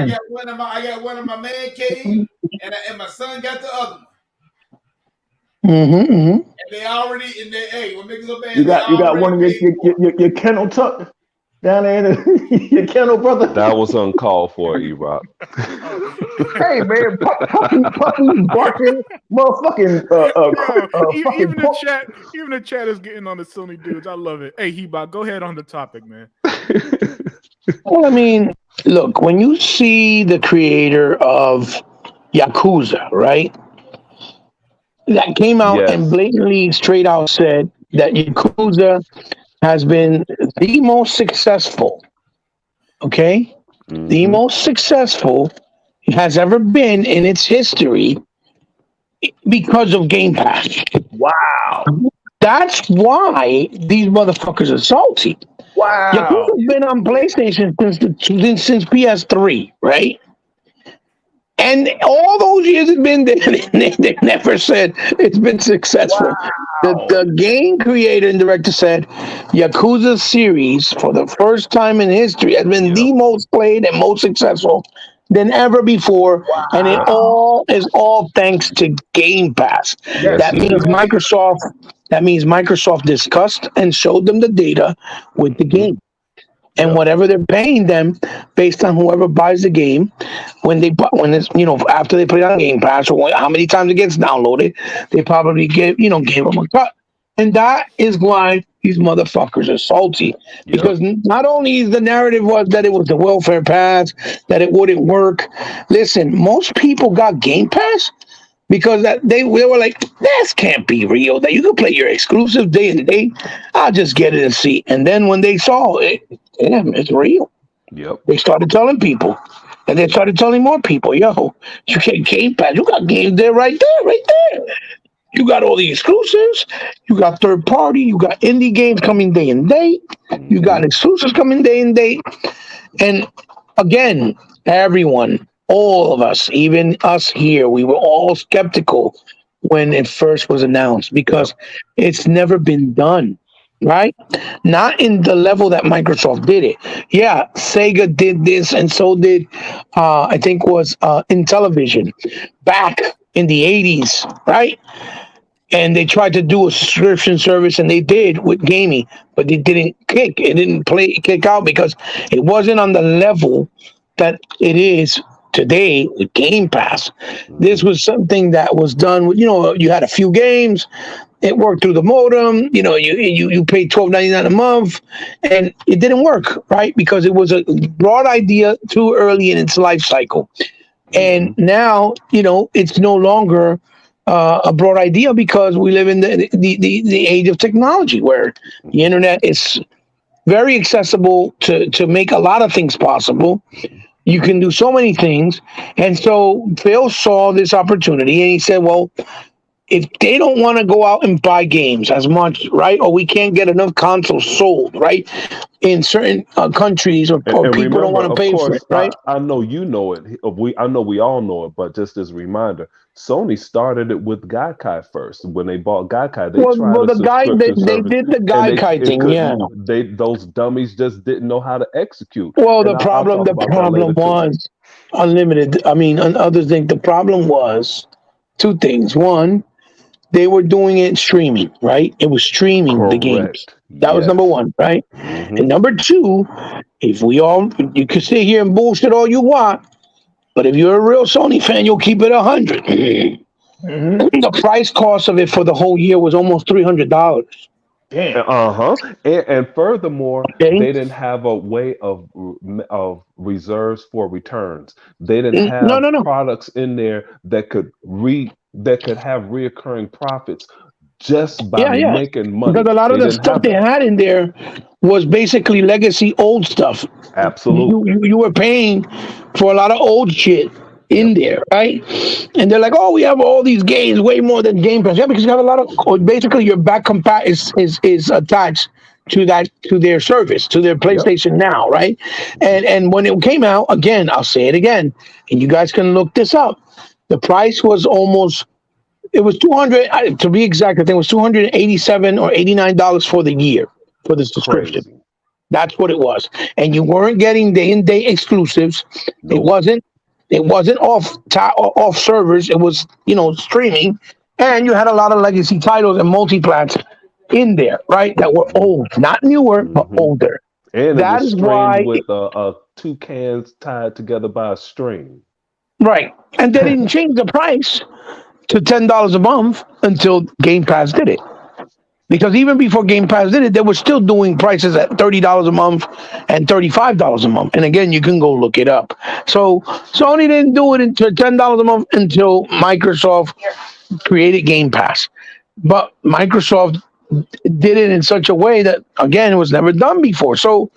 got one of my man cave, and my son got the other one. And they already when niggas up You got one of your kennel Tuck down there in your kennel, brother. That was uncalled for, E-Rock. Hey man, puppy barking, motherfucking even the chat is getting on the Sony dudes. I love it. Hey, Hebot, go ahead on the topic, man. Well, I mean, look, when you see the creator of Yakuza, right? That came out and blatantly straight out said that Yakuza has been the most successful, okay, the Mhm. most successful it has ever been in its history because of Game Pass. Wow. That's why these motherfuckers are salty. Wow. Yakuza's been on PlayStation since PS3, right? And all those years it's been there, they never said it's been successful. The game creator and director said Yakuza series for the first time in history has been Yep. the most played and most successful than ever before, and it all is all thanks to Game Pass. Yes, That it means is. Microsoft discussed and showed them the data with the game. And Yep. whatever they're paying them based on whoever buys the game, when it's after they put it on Game Pass or how many times it gets downloaded, they probably gave them a cut, and that is why these motherfuckers are salty Yep. because not only the narrative was that it was the welfare pass, that it wouldn't work. Listen, most people got Game Pass because that they were like, this can't be real. That you can play your exclusive day and day. I'll just get it and see. And then when they saw it, damn, it's real. Yep. They started telling people, and they started telling more people, yo, you get Game Pass. You got games there, right there. You got all the exclusives. You got third party. You got indie games coming day and date. You got exclusives coming day and date. And again, everyone, all of us, even us here, we were all skeptical when it first was announced because it's never been done, right? Not in the level that Microsoft did it. Yeah, Sega did this, and so did I think was Intellivision back in the 80s, right? And they tried to do a subscription service, and they did with gaming, but it didn't kick. It didn't kick out because it wasn't on the level that it is today with Game Pass. This was something that was done with, you had a few games, it worked through the modem, you paid $12.99 a month, and it didn't work, right? Because it was a broad idea too early in its life cycle. And now, it's no longer a broad idea because we live in the age of technology where the internet is very accessible to make a lot of things possible. You can do so many things. And so Phil saw this opportunity and he said, well, if they don't want to go out and buy games as much, right, or we can't get enough consoles sold, right, in certain countries, or And people remember, don't want to of pay for course, it, right? I know you know it. I know we all know it, but just as a reminder, Sony started it with Gaikai first. When they bought Gaikai, they tried Well, a the guy subscription they service, did the and Gaikai thing, yeah. those dummies just didn't know how to execute. Well, And the I'll problem talk about that later too. was unlimited. I mean, and others think the problem was two things. One, they were doing it streaming, right? It was streaming the games. Correct. That was number Yes. one, right? Mhm. And number two, you can sit here and bullshit all you want, but if you're a real Sony fan, you'll keep it 100. The price cost of it for the whole year was almost $300. Damn. And furthermore, Okay. they didn't have a way of reserves for returns. They didn't have No. products in there that could have reoccurring profits just by Yeah. making money. Because a lot of They the didn't stuff have they that. had in there was basically legacy old stuff. Absolutely. You were paying for a lot of old shit in there, right? And they're like, oh, we have all these games, way more than Game Pass. Yeah, because you have a lot of basically your back compat is attached to their service, to their PlayStation Now, right? And when it came out, again, I'll say it again, and you guys can look this up. The price was it was 200 to be exact. I think it was $287 or $89 for the year for the subscription. Crazy. That's what it was, and you weren't getting day and day exclusives. Nope. It wasn't off servers. It was streaming, and you had a lot of legacy titles and multiplats in there, right? That were old, not newer, but older. And That it was is streamed why with two cans tied together by a string. Right, and they didn't change the price to $10 a month until Game Pass did it. Because even before Game Pass did it, they were still doing prices at $30 a month and $35 a month. And again, you can go look it up. So Sony didn't do it until $10 a month until Microsoft created Game Pass. But Microsoft did it in such a way that, again, it was never done before. So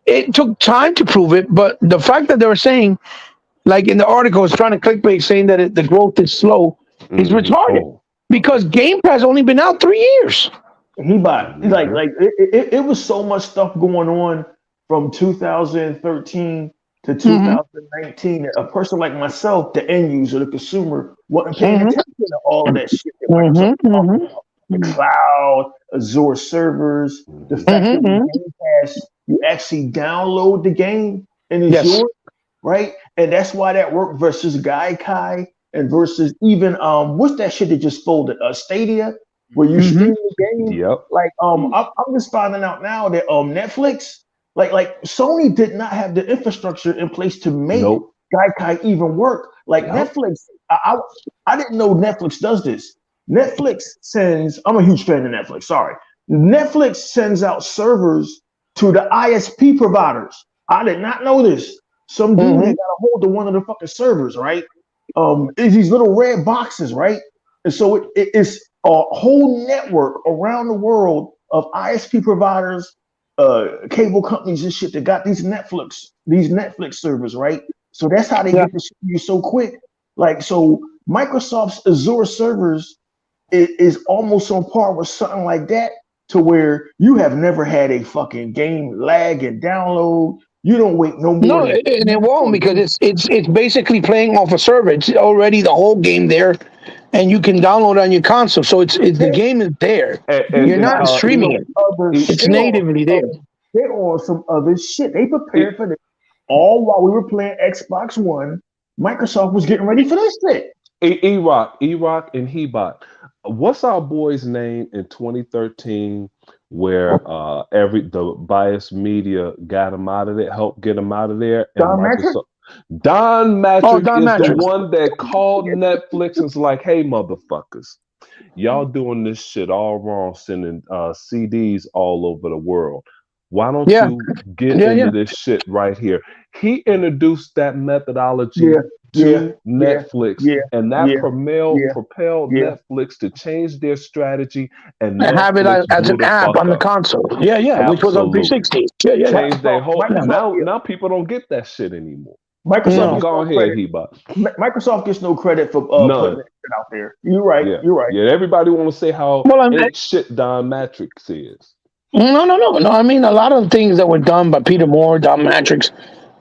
it took time to prove it, but the fact that they were saying, like in the article, it's trying to clickbait saying that the growth is slow is retarded Oh, because Game Pass only been out 3 years. He bought like it was so much stuff going on from 2013 to 2019. A person like myself, the end user, the consumer, wasn't paying attention to all of that shit that Microsoft talking about. The cloud, Azure servers, the fact that with Game Pass, you actually download the game and it's yours, right? And that's why that worked versus Gaikai and versus even what's that shit that just folded? Stadia, where you stream the game. Yep. Like I'm just finding out now that Netflix, like Sony did not have the infrastructure in place to make Gaikai even work. Like Netflix, I didn't know Netflix does this. Netflix sends, I'm a huge fan of Netflix, sorry. Netflix sends out servers to the ISP providers. I did not know this. Some dude that got a hold of one of the fucking servers, right? It's these little red boxes, right? And so it's a whole network around the world of ISP providers, cable companies and shit that got these Netflix servers, right? So that's how they get the shit to you so quick. Like, so Microsoft's Azure servers is almost on par with something like that, to where you have never had a fucking game lag and download. You don't wait no more. No, and it won't, because it's basically playing off a server. It's already the whole game there, and you can download it on your console. So it's the game is there. And You're not streaming it. It's natively there. They're on some other shit. They prepared for this all while we were playing Xbox One. Microsoft was getting ready for this shit. E-Rock and Hebot. What's our boy's name in 2013 where the biased media got him out of there, helped get him out of there? Don Matrick? Don Matrick Don is Matrick. the one that called Netflix and was like, hey, motherfuckers, y'all doing this shit all wrong, sending CDs all over the world. Why don't you get into this shit right here? He introduced that methodology to Netflix, and that propelled Netflix to change their strategy and have it as an app on the console. Which was on 360. Change their whole. Now people don't get that shit anymore. Microsoft, go ahead, Hebot. Microsoft gets no credit for putting that shit out there. You're right. You're right. Yeah, everybody want to say how shit Don Matrix is. No. I mean, a lot of things that were done by Peter Moore, Don Matrix,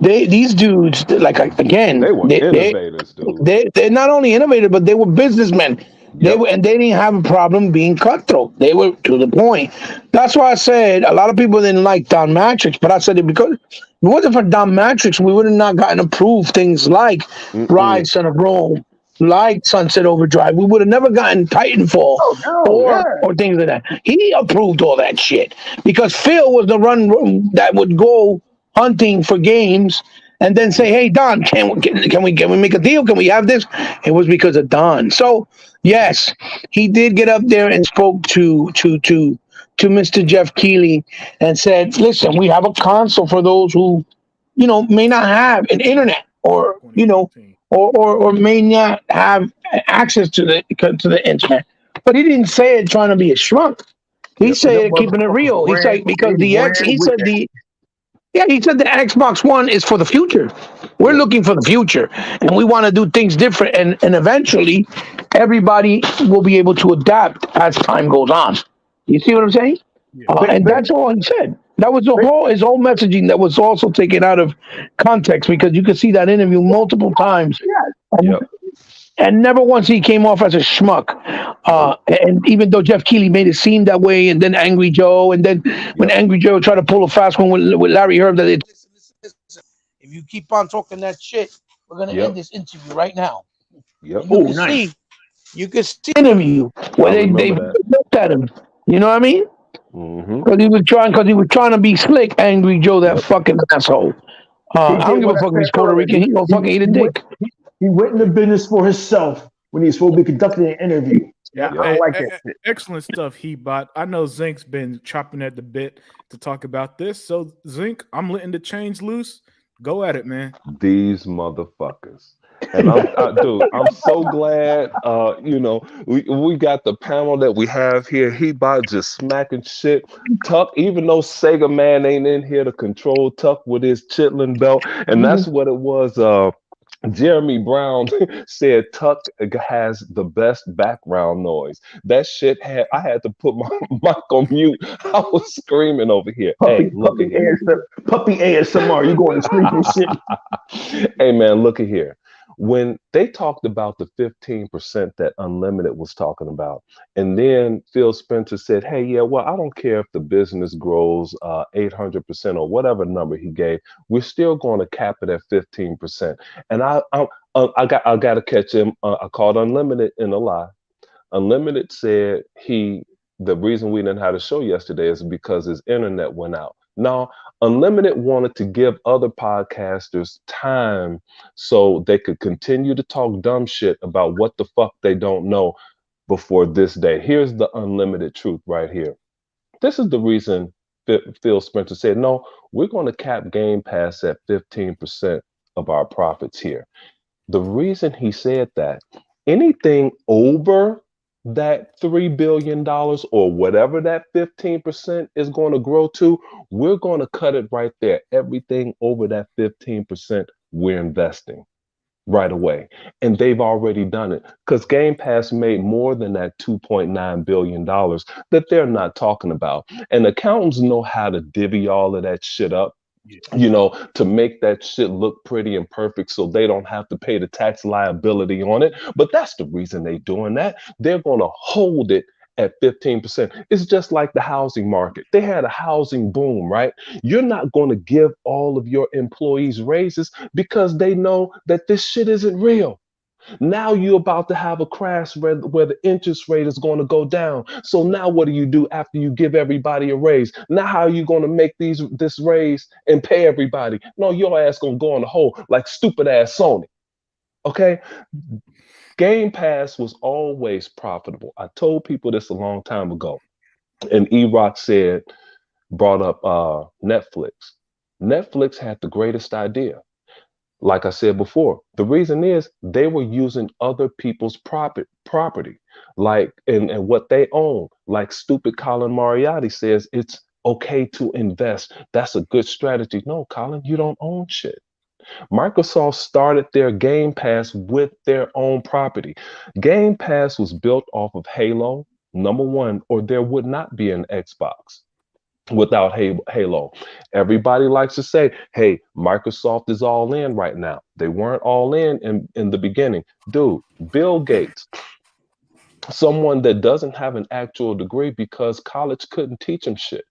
these dudes, like, again, they were innovators, dude. They're not only innovators, but they were businessmen. They didn't have a problem being cutthroat. They were to the point. That's why I said a lot of people didn't like Don Matrix, but I said it because if it wasn't for Don Matrix, we would have not gotten approved things like Rise, Son of Rome, like Sunset Overdrive. We would have never gotten Titanfall or things like that. He approved all that shit because Phil was the run that would go hunting for games and then say, hey, Don, can we make a deal? Can we have this? It was because of Don. So yes, he did get up there and spoke to Mr. Jeff Keighley and said, listen, we have a console for those who, may not have an internet or, or may not have access to the internet. But he didn't say it trying to be a schmuck. He said it keeping it real. He said because he said the Xbox One is for the future. We're looking for the future, and we want to do things different. And eventually, everybody will be able to adapt as time goes on. You see what I'm saying? And that's all he said. That was his whole messaging that was also taken out of context, because you could see that interview multiple times. And never once he came off as a schmuck. And even though Jeff Keighley made it seem that way, and then Angry Joe, and then when Angry Joe tried to pull a fast one with Larry Herb, that listen, if you keep on talking that shit, we're going to end this interview right now. You can see the interview where they looked at him. You know what I mean? Because he was trying to be slick, Angry Joe, that fucking asshole. I don't give a fuck if he's Puerto Rican. He gonna fucking eat a dick. He went into business for himself when he's supposed to be conducting an interview. I don't like that shit. Excellent stuff, Hebot. I know Zink's been chopping at the bit to talk about this. So, Zink, I'm letting the chains loose. Go at it, man. These motherfuckers. And dude, I'm so glad. We got the panel that we have here. He about just smacking shit. Tuck, even though Sega Man ain't in here to control Tuck with his chitlin belt, and that's what it was. Jeremy Brown said Tuck has the best background noise. That shit I had to put my mic on mute. I was screaming over here. Hey, look at here. Puppy ASMR. You going to sleep and shit. Hey man, look at here. When they talked about the 15% that Unlimited was talking about, and then Phil Spencer said, hey, yeah, well, I don't care if the business grows 800% or whatever number he gave, we're still going to cap it at 15%. And I got to catch him. I called Unlimited in a lie. Unlimited said the reason we didn't have a show yesterday is because his internet went out. Now, Unlimited wanted to give other podcasters time so they could continue to talk dumb shit about what the fuck they don't know before this day. Here's the Unlimited truth right here. This is the reason Phil Spencer said, no, we're going to cap Game Pass at 15% of our profits here. The reason he said that, anything over that $3 billion or whatever that 15% is going to grow to, we're going to cut it right there. Everything over that 15%, we're investing right away. And they've already done it because Game Pass made more than that $2.9 billion that they're not talking about. And accountants know how to divvy all of that shit up, to make that shit look pretty and perfect so they don't have to pay the tax liability on it. But that's the reason they're doing that. They're going to hold it at 15%. It's just like the housing market. They had a housing boom, right? You're not going to give all of your employees raises because they know that this shit isn't real. Now you're about to have a crash where the interest rate is going to go down. So now what do you do after you give everybody a raise? Now how are you going to make this raise and pay everybody? No, your ass going to go in the hole like stupid ass Sony. Okay? Game Pass was always profitable. I told people this a long time ago. And E-Rock brought up Netflix. Netflix had the greatest idea. Like I said before, the reason is they were using other people's property, like and what they own. Like stupid Colin Moriarty says, it's okay to invest. That's a good strategy. No, Colin, you don't own shit. Microsoft started their Game Pass with their own property. Game Pass was built off of Halo, number one, or there would not be an Xbox without Halo. Everybody likes to say, hey, Microsoft is all in right now. They weren't all in the beginning. Dude, Bill Gates, someone that doesn't have an actual degree because college couldn't teach him shit.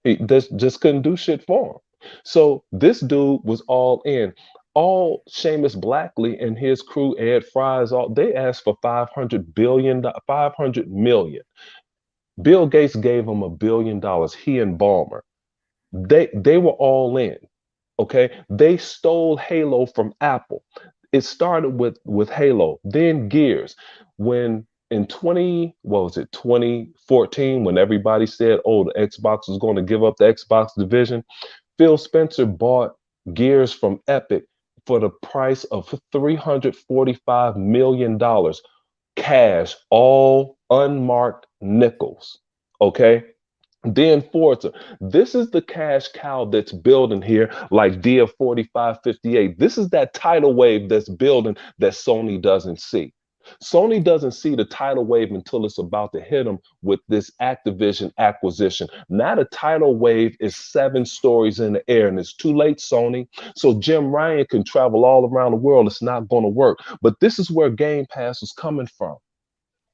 He just couldn't do shit for him. So this dude was all in. All Seamus Blackley and his crew, Ed Fries, they asked for $500 million. Bill Gates gave him $1 billion. He and Ballmer. They were all in. Okay. They stole Halo from Apple. It started with Halo, then Gears. When in 2014, when everybody said, oh, the Xbox was going to give up the Xbox division, Phil Spencer bought Gears from Epic for the price of $345 million. Cash, all unmarked nickels. Okay. Then Forza. This is the cash cow that's building here, like Dia 4558. This is that tidal wave that's building that Sony doesn't see. Sony doesn't see the tidal wave until it's about to hit them with this Activision acquisition. Now the tidal wave is 7 stories in the air, and it's too late, Sony. So Jim Ryan can travel all around the world. It's not going to work. But this is where Game Pass was coming from.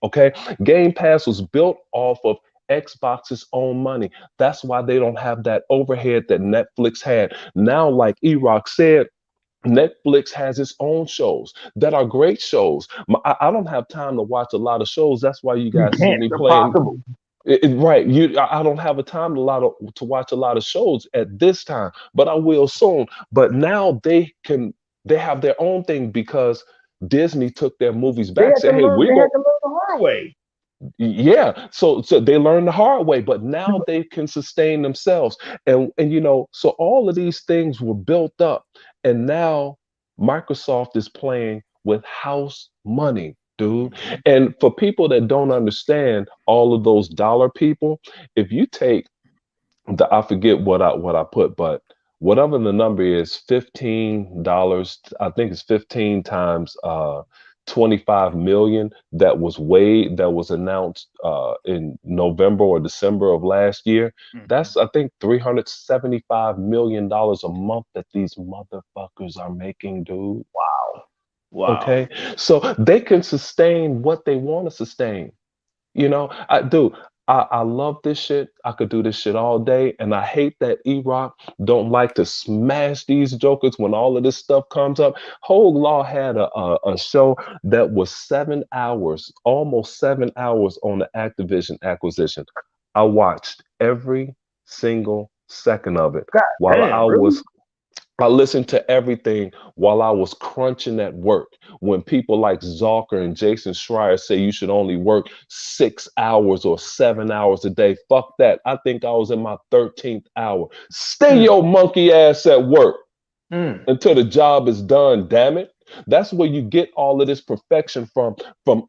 Okay, Game Pass was built off of Xbox's own money. That's why they don't have that overhead that Netflix had. Now, like E-Rock said, Netflix has its own shows that are great shows. I don't have time to watch a lot of shows. That's why you guys see me playing. Right. I don't have a time to watch a lot of shows at this time, but I will soon. But now they have their own thing because Disney took their movies back. Said, hey, they had to learn the hard way. Yeah, so they learned the hard way, but now they can sustain themselves, and so all of these things were built up, and now Microsoft is playing with house money, dude. And for people that don't understand all of those dollar people, if you take I forget what I put, but whatever the number is, $15, I think it's 15 times 25 million that was announced in November or December of last year. That's I think $375 million a month that these motherfuckers are making, dude. Wow. Okay. So they can sustain what they want to sustain. You know, I love this shit. I could do this shit all day. And I hate that E-Rock don't like to smash these jokers when all of this stuff comes up. Hogue Law had a show that was 7 hours, almost 7 hours on the Activision acquisition. I watched every single second of it while I listened to everything while I was crunching at work. When people like Zalker and Jason Schreier say you should only work 6 hours or 7 hours a day, fuck that. I think I was in my 13th hour. Stay your monkey ass at work until the job is done, damn it. That's where you get all of this perfection from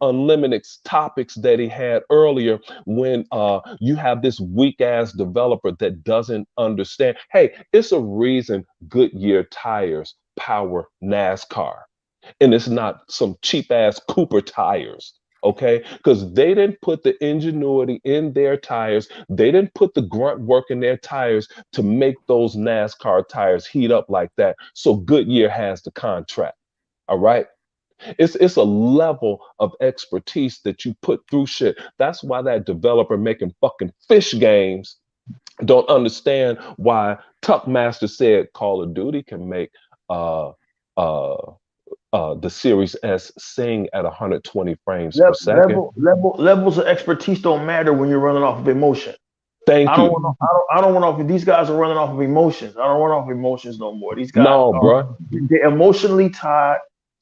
Unlimited's topics that he had earlier when you have this weak ass developer that doesn't understand. Hey, it's a reason Goodyear tires power NASCAR. And it's not some cheap ass Cooper tires. Okay, because they didn't put the ingenuity in their tires. They didn't put the grunt work in their tires to make those NASCAR tires heat up like that. So Goodyear has the contract. All right. It's a level of expertise that you put through shit. That's why that developer making fucking fish games don't understand why Tuckmaster said Call of Duty can make the Series S sing at 120 frames per second. Levels of expertise don't matter when you're running off of emotion. Thank you. I don't run off. These guys are running off of emotions. I don't run off emotions no more. These guys, bro. They're emotionally tied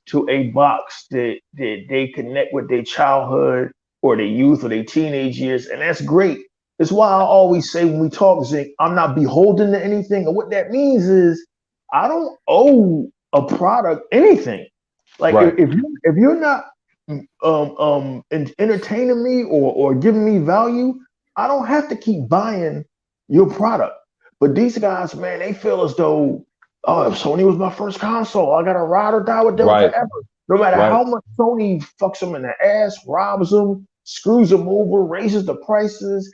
to a box that they connect with their childhood or their youth or their teenage years, and that's great. It's why I always say when we talk, Zinc, I'm not beholden to anything. And what that means is I don't owe a product anything. Like if you're not entertaining me or giving me value, I don't have to keep buying your product. But these guys, man, they feel as though, oh, if Sony was my first console, I got to ride or die with them forever. No matter how much Sony fucks them in the ass, robs them, screws them over, raises the prices.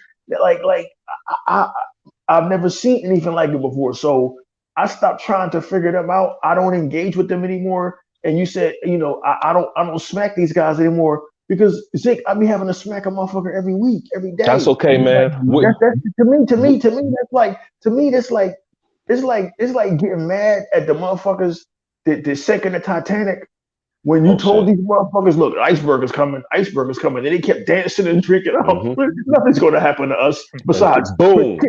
I've never seen anything like it before. So I stopped trying to figure them out. I don't engage with them anymore. And you said, I don't smack these guys anymore because Zink, I be having to smack a motherfucker every week, every day. That's okay, man. To me, that's like it's like getting mad at the motherfuckers that sinking the Titanic when you told these motherfuckers, look, iceberg is coming, and they kept dancing and drinking. Nothing's going to happen to us. Besides, boom,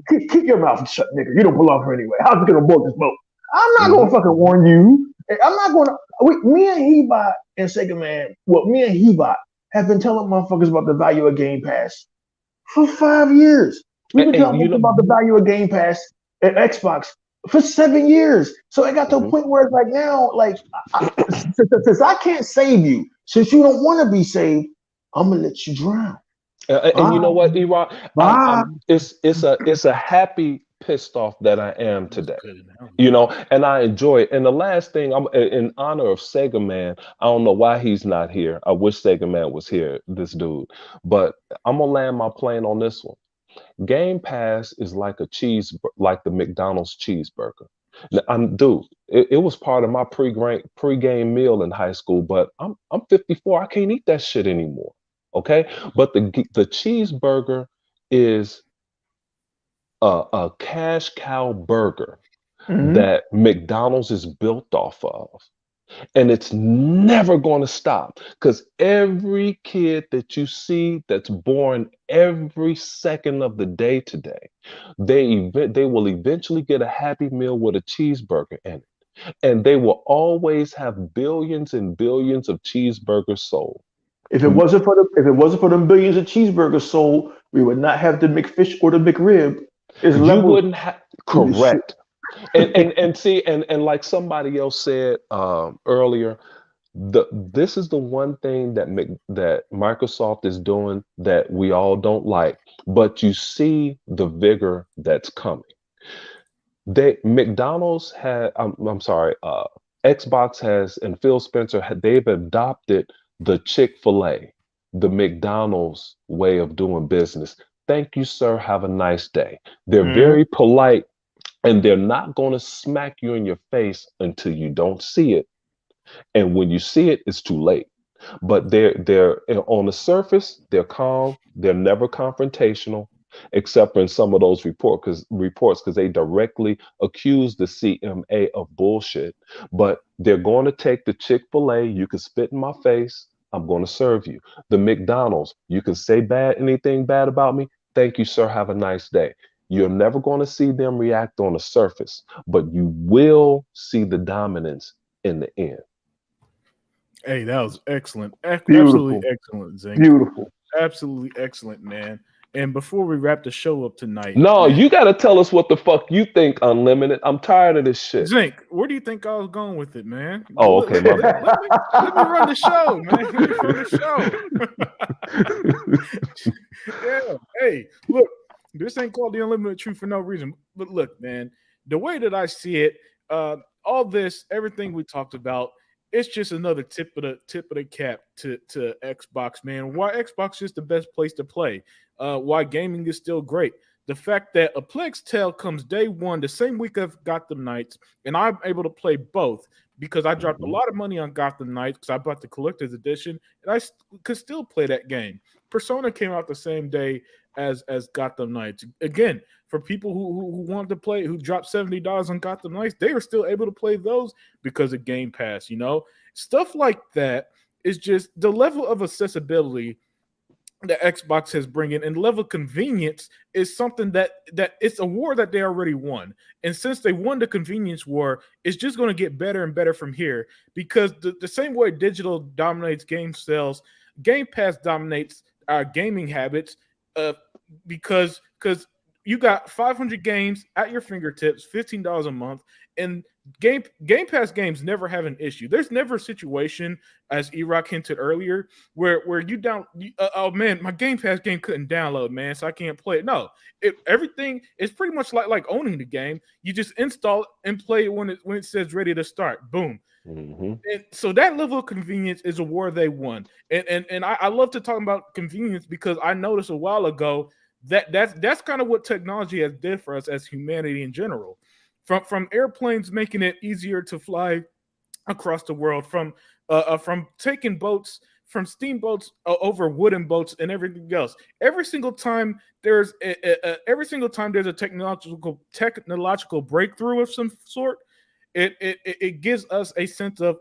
keep your mouth shut, nigga. You don't belong here anyway. How's it going to board this boat? I'm not going to fucking warn you. I'm not going to. Me and Hebot and Sega Man, me and Hebot have been telling motherfuckers about the value of Game Pass for 5 years. We've been talking about the value of Game Pass at Xbox for 7 years. So it got to a point where it's like now, since I can't save you, since you don't want to be saved, I'm gonna let you drown. And you know what, E-Rock? It's a happy pissed off that I am today, and I enjoy it. And the last thing, I'm in honor of Sega Man. I don't know why he's not here. I wish Sega Man was here, this dude. But I'm gonna land my plane on this one. Game Pass is like like the McDonald's cheeseburger. Now, it was part of my pre-game meal in high school, but I'm 54. I can't eat that shit anymore. Okay, but the cheeseburger is a cash cow burger that McDonald's is built off of. And it's never going to stop because every kid that you see that's born every second of the day today, they will eventually get a Happy Meal with a cheeseburger in it. And they will always have billions and billions of cheeseburgers sold. If it wasn't for them billions of cheeseburgers sold, we would not have the McFish or the McRib. You wouldn't have correct. And see, and like somebody else said earlier, This is the one thing that Microsoft is doing that we all don't like, but you see the vigor that's coming. McDonald's had, I'm sorry, Xbox has, and Phil Spencer, they've adopted the Chick-fil-A, the McDonald's way of doing business. Thank you, sir. Have a nice day. They're very polite, and they're not going to smack you in your face until you don't see it. And when you see it, it's too late. But they're on the surface, they're calm, they're never confrontational, except for in some of those reports because they directly accuse the CMA of bullshit. But they're going to take the Chick-fil-A, you can spit in my face, I'm going to serve you. The McDonald's, you can say anything bad about me. Thank you, sir. Have a nice day. You're never going to see them react on the surface, but you will see the dominance in the end. Hey, that was excellent. Beautiful. Absolutely excellent, Zink. Beautiful. Absolutely excellent, man. And before we wrap the show up tonight, no, you got to tell us what the fuck you think, Unlimited. I'm tired of this shit. Zink, where do you think I was going with it, man? Oh, okay. Let me run the show, man. Let me run the show. Yeah. Hey, look, this ain't called the Unlimited Truth for no reason. But look, man, the way that I see it, all this, everything we talked about, it's just another tip of the cap to Xbox, man. Why Xbox is the best place to play. Why gaming is still great. The fact that A Plague's Tale comes day one, the same week I've Gotham Knights, and I'm able to play both because I dropped a lot of money on Gotham Knights because I bought the collector's edition, and I could still play that game. Persona came out the same day as Gotham Knights. Again, for people who wanted to play, who dropped $70 on Gotham Knights, they were still able to play those because of Game Pass, you know? Stuff like that is just the level of accessibility that Xbox has bring in, and level of convenience is something that it's a war that they already won. And since they won the convenience war, it's just going to get better and better from here because the same way digital dominates game sales, Game Pass dominates our gaming habits because you got 500 games at your fingertips, $15 a month, and Game Pass games never have an issue. There's never a situation, as E-Rock hinted earlier, where oh man, my Game Pass game couldn't download, man, so I can't play it. No, everything is pretty much like owning the game. You just install it and play it when it says ready to start. Boom. Mm-hmm. And so that level of convenience is a war they won. And I love to talk about convenience because I noticed a while ago that's kind of what technology has did for us as humanity in general. From airplanes making it easier to fly across the world, from taking boats, from steamboats over wooden boats and everything else. Every single time there's a technological breakthrough of some sort, it gives us a sense of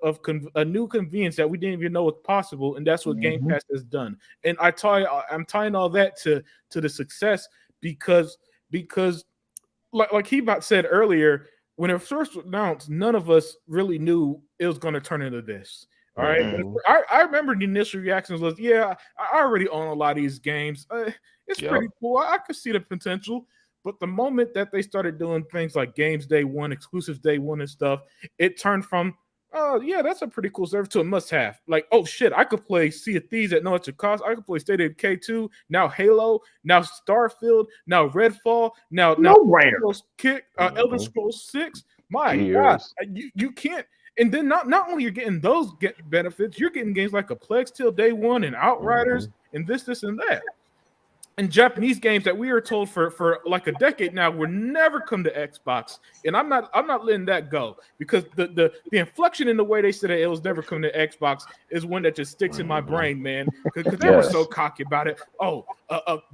a new convenience that we didn't even know was possible, and that's what Game Pass has done. And I'm tying all that to the success because like Hebot said earlier, when it first was announced, none of us really knew it was going to turn into this. All right. Mm-hmm. I remember the initial reactions was, yeah, I already own a lot of these games. It's pretty cool. I could see the potential. But the moment that they started doing things like games day one, exclusives day one and stuff, it turned from, oh, yeah, that's a pretty cool service to a must-have. Like, oh, shit, I could play Sea of Thieves at no extra cost. I could play State of Decay 2, now Halo, now Starfield, now Redfall, now Elder Scrolls 6. My God, you can't. And then not only you're getting those benefits, you're getting games like A Plague's Tale day one and Outriders and this, and that. And Japanese games that we are told for like a decade now will never come to Xbox, and I'm not letting that go because the inflection in the way they said it was never coming to Xbox is one that just sticks in my brain, man. Because they were so cocky about it. Oh,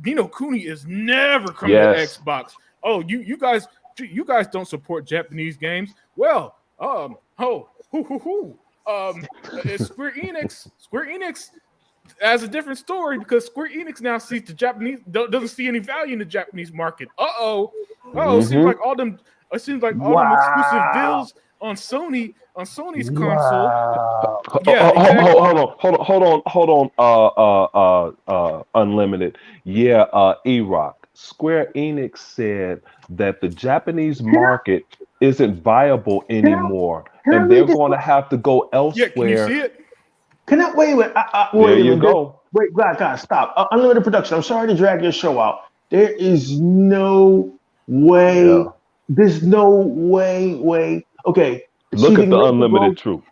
Ni no Kuni is never coming to Xbox. Oh, you guys don't support Japanese games. Well, Square Enix as a different story because Square Enix now sees the Japanese doesn't see any value in the Japanese market. It seems like all them exclusive deals on Sony's console. Yeah, hold on, Unlimited. Yeah, E-Rock. Square Enix said that the Japanese market isn't viable anymore, and they're going to have to go elsewhere. Yeah, can you see it? Can I wait? Wait, There wait a you minute. go. Wait, God, stop. Unlimited production. I'm sorry to drag your show out. There is no way. Yeah. There's no way. Okay, Look at achieving the major unlimited growth. truth.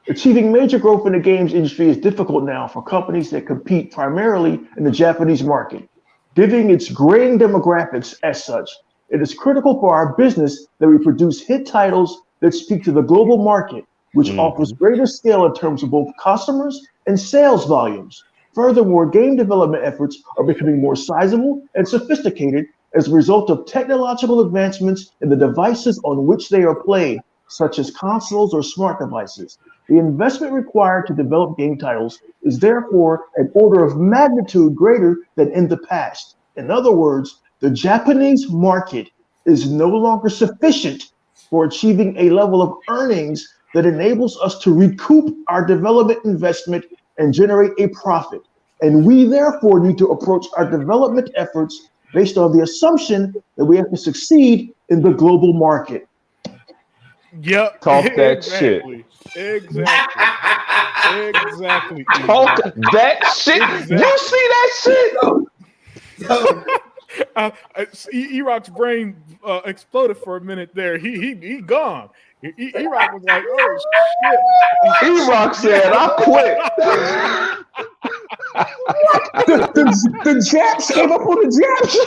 Achieving major growth in the games industry is difficult now for companies that compete primarily in the Japanese market. Given its graying demographics as such, it is critical for our business that we produce hit titles that speak to the global market, which offers greater scale in terms of both customers and sales volumes. Furthermore, game development efforts are becoming more sizable and sophisticated as a result of technological advancements in the devices on which they are played, such as consoles or smart devices. The investment required to develop game titles is therefore an order of magnitude greater than in the past. In other words, the Japanese market is no longer sufficient for achieving a level of earnings that enables us to recoup our development investment and generate a profit. And we therefore need to approach our development efforts based on the assumption that we have to succeed in the global market. Yep. Talk that shit. Exactly. Talk that shit. Exactly. You see that shit? E-Rock's brain exploded for a minute there. He gone. E-Rock was like, oh shit. E-Rock said, I quit. The Japs came up on the Japs.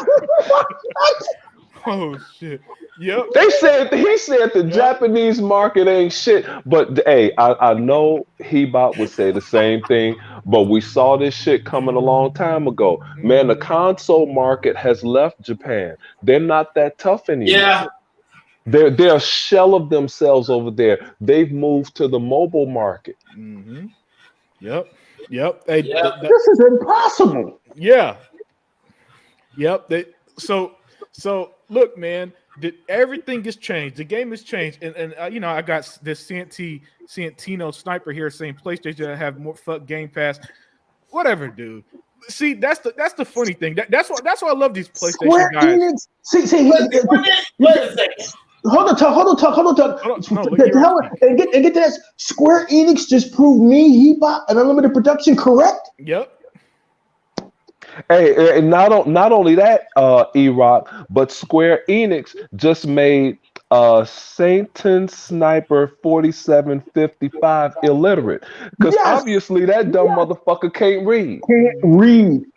Oh shit. Yep. He said the Japanese market ain't shit. But hey, I know He-Bop would say the same thing, but we saw this shit coming a long time ago. Man, the console market has left Japan. They're not that tough anymore. Yeah. They're a shell of themselves over there. They've moved to the mobile market. Mm-hmm. Yep. Hey, This is impossible. Yeah. Yep. So look, man. Everything has changed. The game has changed, and you know, I got this Cientino sniper here saying PlayStation have more fuck Game Pass, whatever, dude. See, that's the funny thing. That's why I love these PlayStation Square guys. Enix. See, Wait a second. Hold on, talk. No, and get to this. Square Enix just proved me, He-Bop, and Unlimited Production correct. Yep. Hey, and not only that, E-Rock, but Square Enix just made Satan Sniper 4755 illiterate. Because obviously that dumb motherfucker can't read.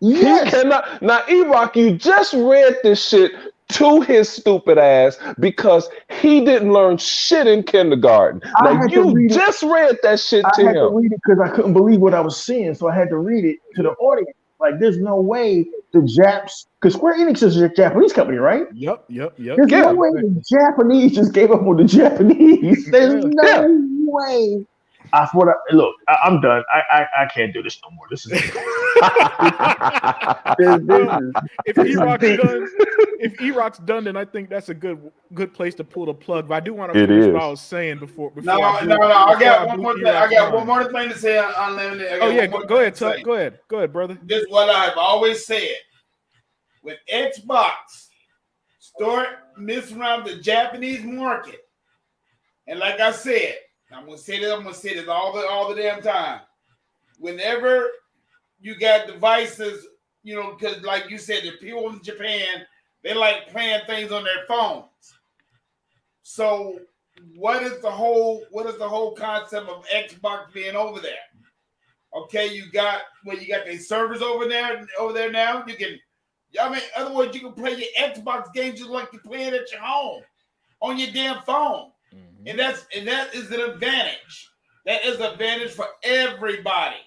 Yes. He cannot. Now, E-Rock, you just read this shit to his stupid ass because he didn't learn shit in kindergarten. Now, you just read that shit to him. I had to read it because I couldn't believe what I was seeing, so I had to read it to the audience. Like, there's no way the Japs, because Square Enix is a Japanese company, right? Yep. There's no way the Japanese just gave up on the Japanese. There's no way. I'm done. I can't do this no more. This is if E-Rock's done, then I think that's a good place to pull the plug. But I do want to finish what I was saying before. No. I got one more thing. I got one more thing to say on Unlimited. Oh yeah, go ahead, Tuck. Go ahead, brother. This is what I've always said. When Xbox start messing around the Japanese market, and like I said, I'm gonna say this all the damn time. Whenever you got devices, you know, because like you said, the people in Japan, they like playing things on their phones. So what is the whole concept of Xbox being over there? Okay, you got the servers over there now. You can, in other words, you can play your Xbox games just like you play it at your home on your damn phone. And that is an advantage. That is an advantage for everybody.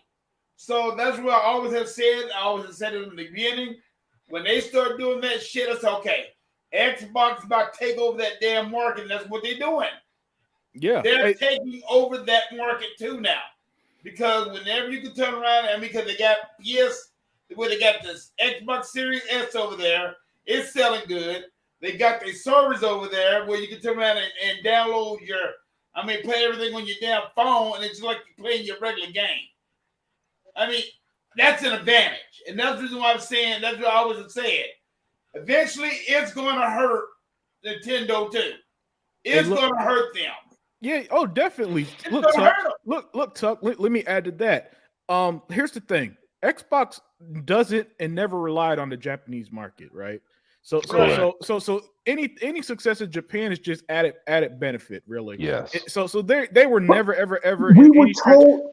So that's what I always have said. I always have said it in the beginning. When they start doing that shit, it's okay. Xbox about to take over that damn market, and that's what they're doing. Yeah. They're taking over that market too now. Because whenever you can turn around, because they got they got this Xbox Series S over there, it's selling good. They got their servers over there where you can turn around and download play everything on your damn phone, and it's like you're playing your regular game. That's an advantage. And that's the reason why I'm saying, that's what I always have said. Eventually, it's going to hurt Nintendo too. It's going to hurt them. Yeah, oh, definitely. Look, Tuck, let me add to that. Here's the thing: Xbox doesn't and never relied on the Japanese market, right? So any success in Japan is just added benefit, really. Yes. So they were never ever We in were any stretch. told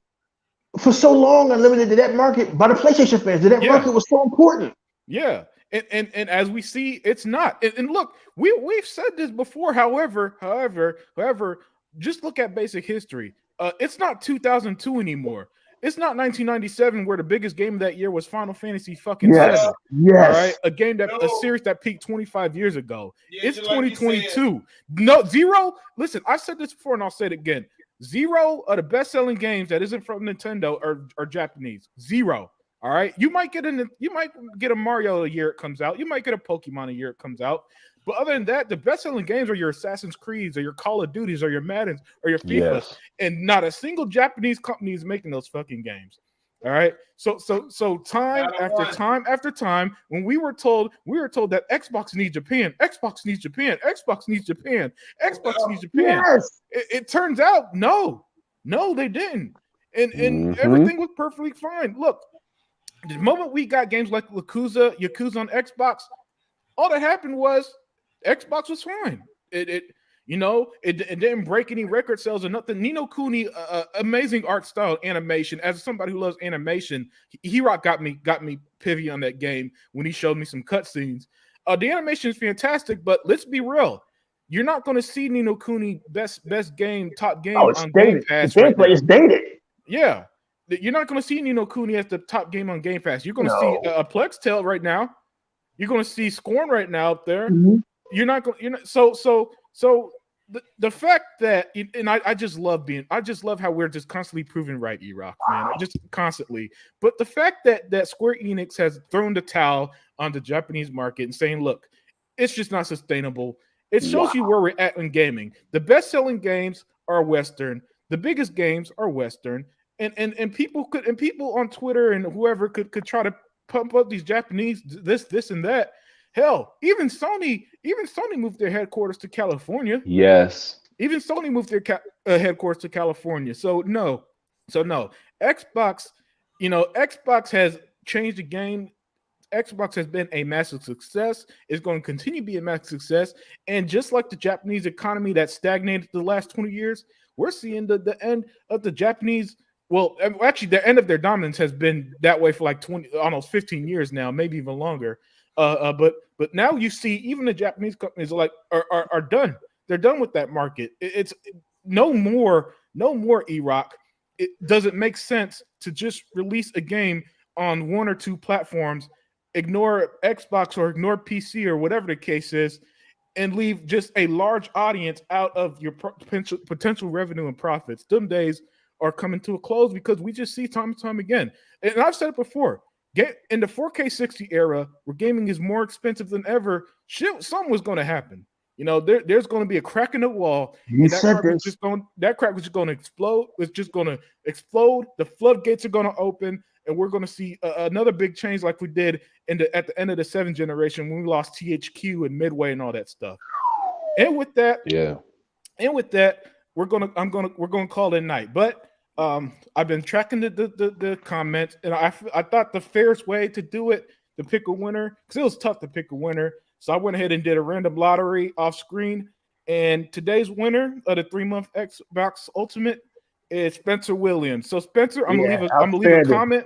for so long, Unlimited, that market by the PlayStation fans that market was so important. Yeah. And as we see, it's not. And look, we've said this before. However, just look at basic history. It's not 2002 anymore. It's not 1997 where the biggest game of that year was Final Fantasy fucking 7. Yes. All right, a series that peaked 25 years ago. It's 2022. No, zero. Listen, I said this before and I'll say it again. Zero of the best-selling games that isn't from Nintendo are Japanese. Zero. All right, you might get a Mario a year it comes out. You might get a Pokemon a year it comes out. But other than that, the best-selling games are your Assassin's Creeds or your Call of Duties or your Maddens or your FIFA. Yes. And not a single Japanese company is making those fucking games. All right. So time after time after time, when we were told that Xbox needs Japan, Xbox needs Japan, Xbox needs Japan, Xbox needs Japan. Yes. It turns out no, they didn't. And everything was perfectly fine. Look, the moment we got games like Yakuza on Xbox, all that happened was Xbox was fine. It didn't break any record sales or nothing. Ni no Kuni, amazing art style, animation. As somebody who loves animation, He-Rock got me pivy on that game when he showed me some cutscenes. The animation is fantastic, but let's be real. You're not going to see Ni no Kuni best game, top game on Game Pass. The gameplay is dated. Yeah. You're not going to see Ni no Kuni as the top game on Game Pass. You're going to see a Plex Tale right now. You're going to see Scorn right now up there. Mm-hmm. So the fact that, and I just love how we're just constantly proving right, E-Rock, man, just constantly. But the fact that Square Enix has thrown the towel on the Japanese market and saying, look, it's just not sustainable. It shows you where we're at in gaming. The best-selling games are Western. The biggest games are Western. And people on Twitter and whoever could try to pump up these Japanese this and that. Hell, even Sony moved their headquarters to California. Yes. Even Sony moved their headquarters to California. So no. Xbox, Xbox has changed the game. Xbox has been a massive success. It's going to continue to be a massive success. And just like the Japanese economy that stagnated the last 20 years, we're seeing the end of the Japanese. Well, actually, the end of their dominance has been that way for like almost 15 years now, maybe even longer. But now you see even the Japanese companies are done. They're done with that market. It's no more E-Rock. It doesn't make sense to just release a game on one or two platforms, ignore Xbox or ignore PC or whatever the case is, and leave just a large audience out of your potential revenue and profits. Them days are coming to a close because we just see time and time again. And I've said it before. Get in the 4K 60 era where gaming is more expensive than ever. Something was going to happen. There's going to be a crack in the wall. That crack was just going to explode. It's just going to explode. The floodgates are going to open, and we're going to see another big change like we did at the end of the 7th generation when we lost THQ and Midway and all that stuff. And with that, we're gonna call it night. But I've been tracking the comments, and I thought the fairest way to do it to pick a winner, because it was tough to pick a winner. So I went ahead and did a random lottery off screen. And today's winner of the 3-month Xbox Ultimate is Spencer Williams. So Spencer, I'm gonna leave a comment.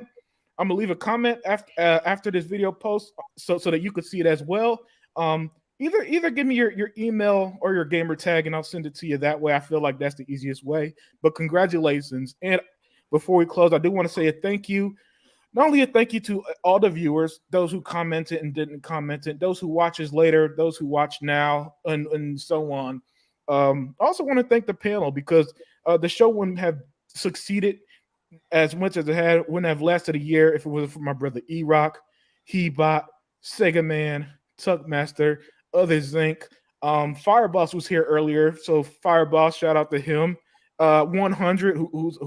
I'm gonna leave a comment after this video post so that you could see it as well. Either give me your email or your gamer tag and I'll send it to you that way. I feel like that's the easiest way. But congratulations. And before we close, I do want to say a thank you. Not only a thank you to all the viewers, those who commented and didn't comment, those who watch us later, those who watch now, and so on. I also want to thank the panel because the show wouldn't have succeeded as much as it wouldn't have lasted a year if it wasn't for my brother E-Rock, Hebot, Sega Man, Tuckmaster, Other Zinc. Fireboss was here earlier, so Fireboss, shout out to him. 100, who's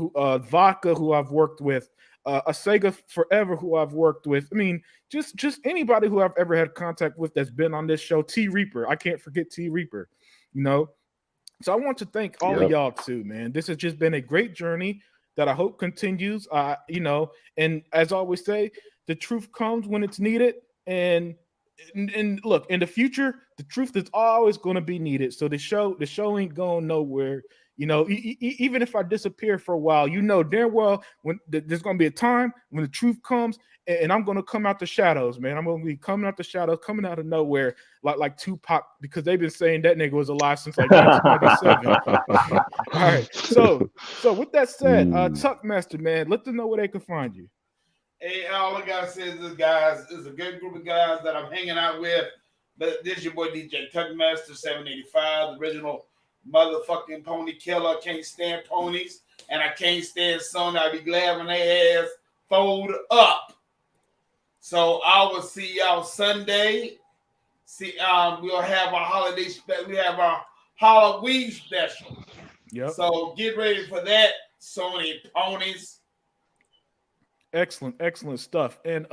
Vodka, who I've worked with. A Sega Forever, who I've worked with. I mean, just anybody who I've ever had contact with that's been on this show. T Reaper, I can't forget T Reaper. So I want to thank all of y'all too, man. This has just been a great journey that I hope continues. And as I always say, the truth comes when it's needed. And look, in the future, the truth is always going to be needed. So the show ain't going nowhere. Even if I disappear for a while, damn well when there's going to be a time when the truth comes, and I'm going to come out the shadows, man. I'm going to be coming out the shadows, coming out of nowhere, like Tupac, because they've been saying that nigga was alive since like 1997. All right. So with that said, Tuckmaster, man, let them know where they can find you. Hey, all I gotta say is this, guys, is a good group of guys that I'm hanging out with. But this is your boy DJ Tuckmaster 785, the original motherfucking pony killer. Can't stand ponies, and I can't stand Sony. I'd be glad when they ass fold up. So I will see y'all Sunday. We'll have our holiday special. We have our Halloween special. Yep. So get ready for that, Sony ponies. Excellent stuff. And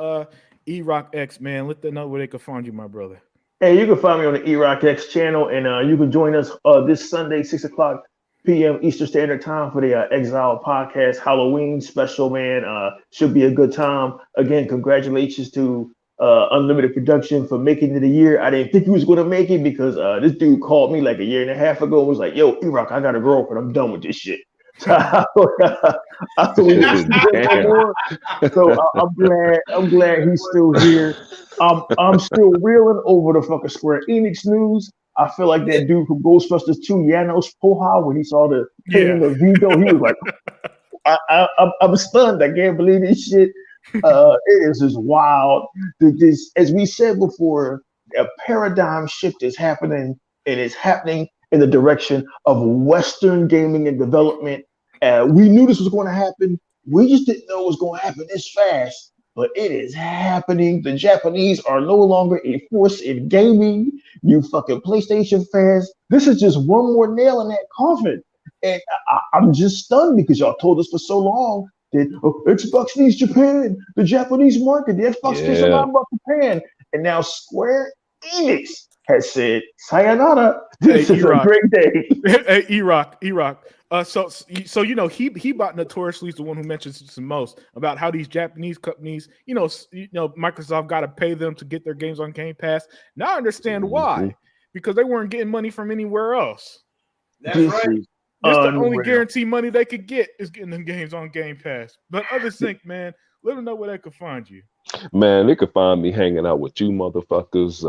E-Rock X, man, let them know where they can find you, my brother. Hey, you can find me on the E-Rock X channel, and you can join us this Sunday, 6:00 p.m. Eastern Standard Time for the Exile Podcast Halloween special, man. Should be a good time. Again, congratulations to Unlimited Production for making it a year. I didn't think he was going to make it because this dude called me like a year and a half ago and was like, yo, E-Rock, I got a girlfriend. I'm done with this shit. So I'm glad he's still here. I'm still reeling over the fucking Square Enix news. I feel like that dude from Ghostbusters 2, Janos Poha, when he saw the painting of Vigo, he was like, I'm stunned. I can't believe this shit. It is just wild. As we said before, a paradigm shift is happening, and it's happening in the direction of Western gaming and development. We knew this was going to happen. We just didn't know it was going to happen this fast, but it is happening. The Japanese are no longer a force in gaming. You fucking PlayStation fans, this is just one more nail in that coffin. And I'm just stunned because y'all told us for so long that Xbox needs Japan, the Japanese market, the Xbox cares a lot about Japan. And now Square Enix has said, sayonara, this is a great day. Hey, E-Rock. So he about notoriously is the one who mentions this the most about how these Japanese companies, Microsoft got to pay them to get their games on Game Pass. Now I understand why, because they weren't getting money from anywhere else. That's right. That's the only guaranteed money they could get is getting them games on Game Pass. But others think, man, let them know where they could find you. Man, they could find me hanging out with you motherfuckers.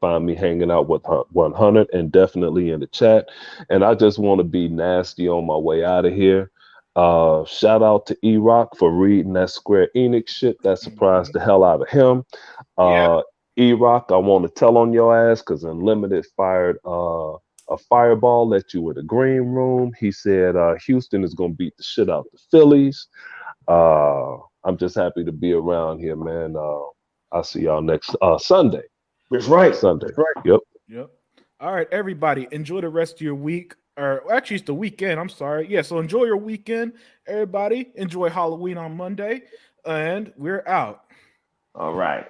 Find me hanging out with 100 and definitely in the chat. And I just want to be nasty on my way out of here. Shout out to E-Rock for reading that Square Enix shit. That surprised the hell out of him. E-Rock, I want to tell on your ass because Unlimited fired a fireball at you in the green room. He said Houston is going to beat the shit out the Phillies. I'm just happy to be around here, man. I'll see y'all next Sunday. That's right. Sunday. That's right. Yep. All right, everybody. Enjoy the rest of your week. Or actually, it's the weekend. I'm sorry. Yeah, so enjoy your weekend, everybody. Enjoy Halloween on Monday. And we're out. All right.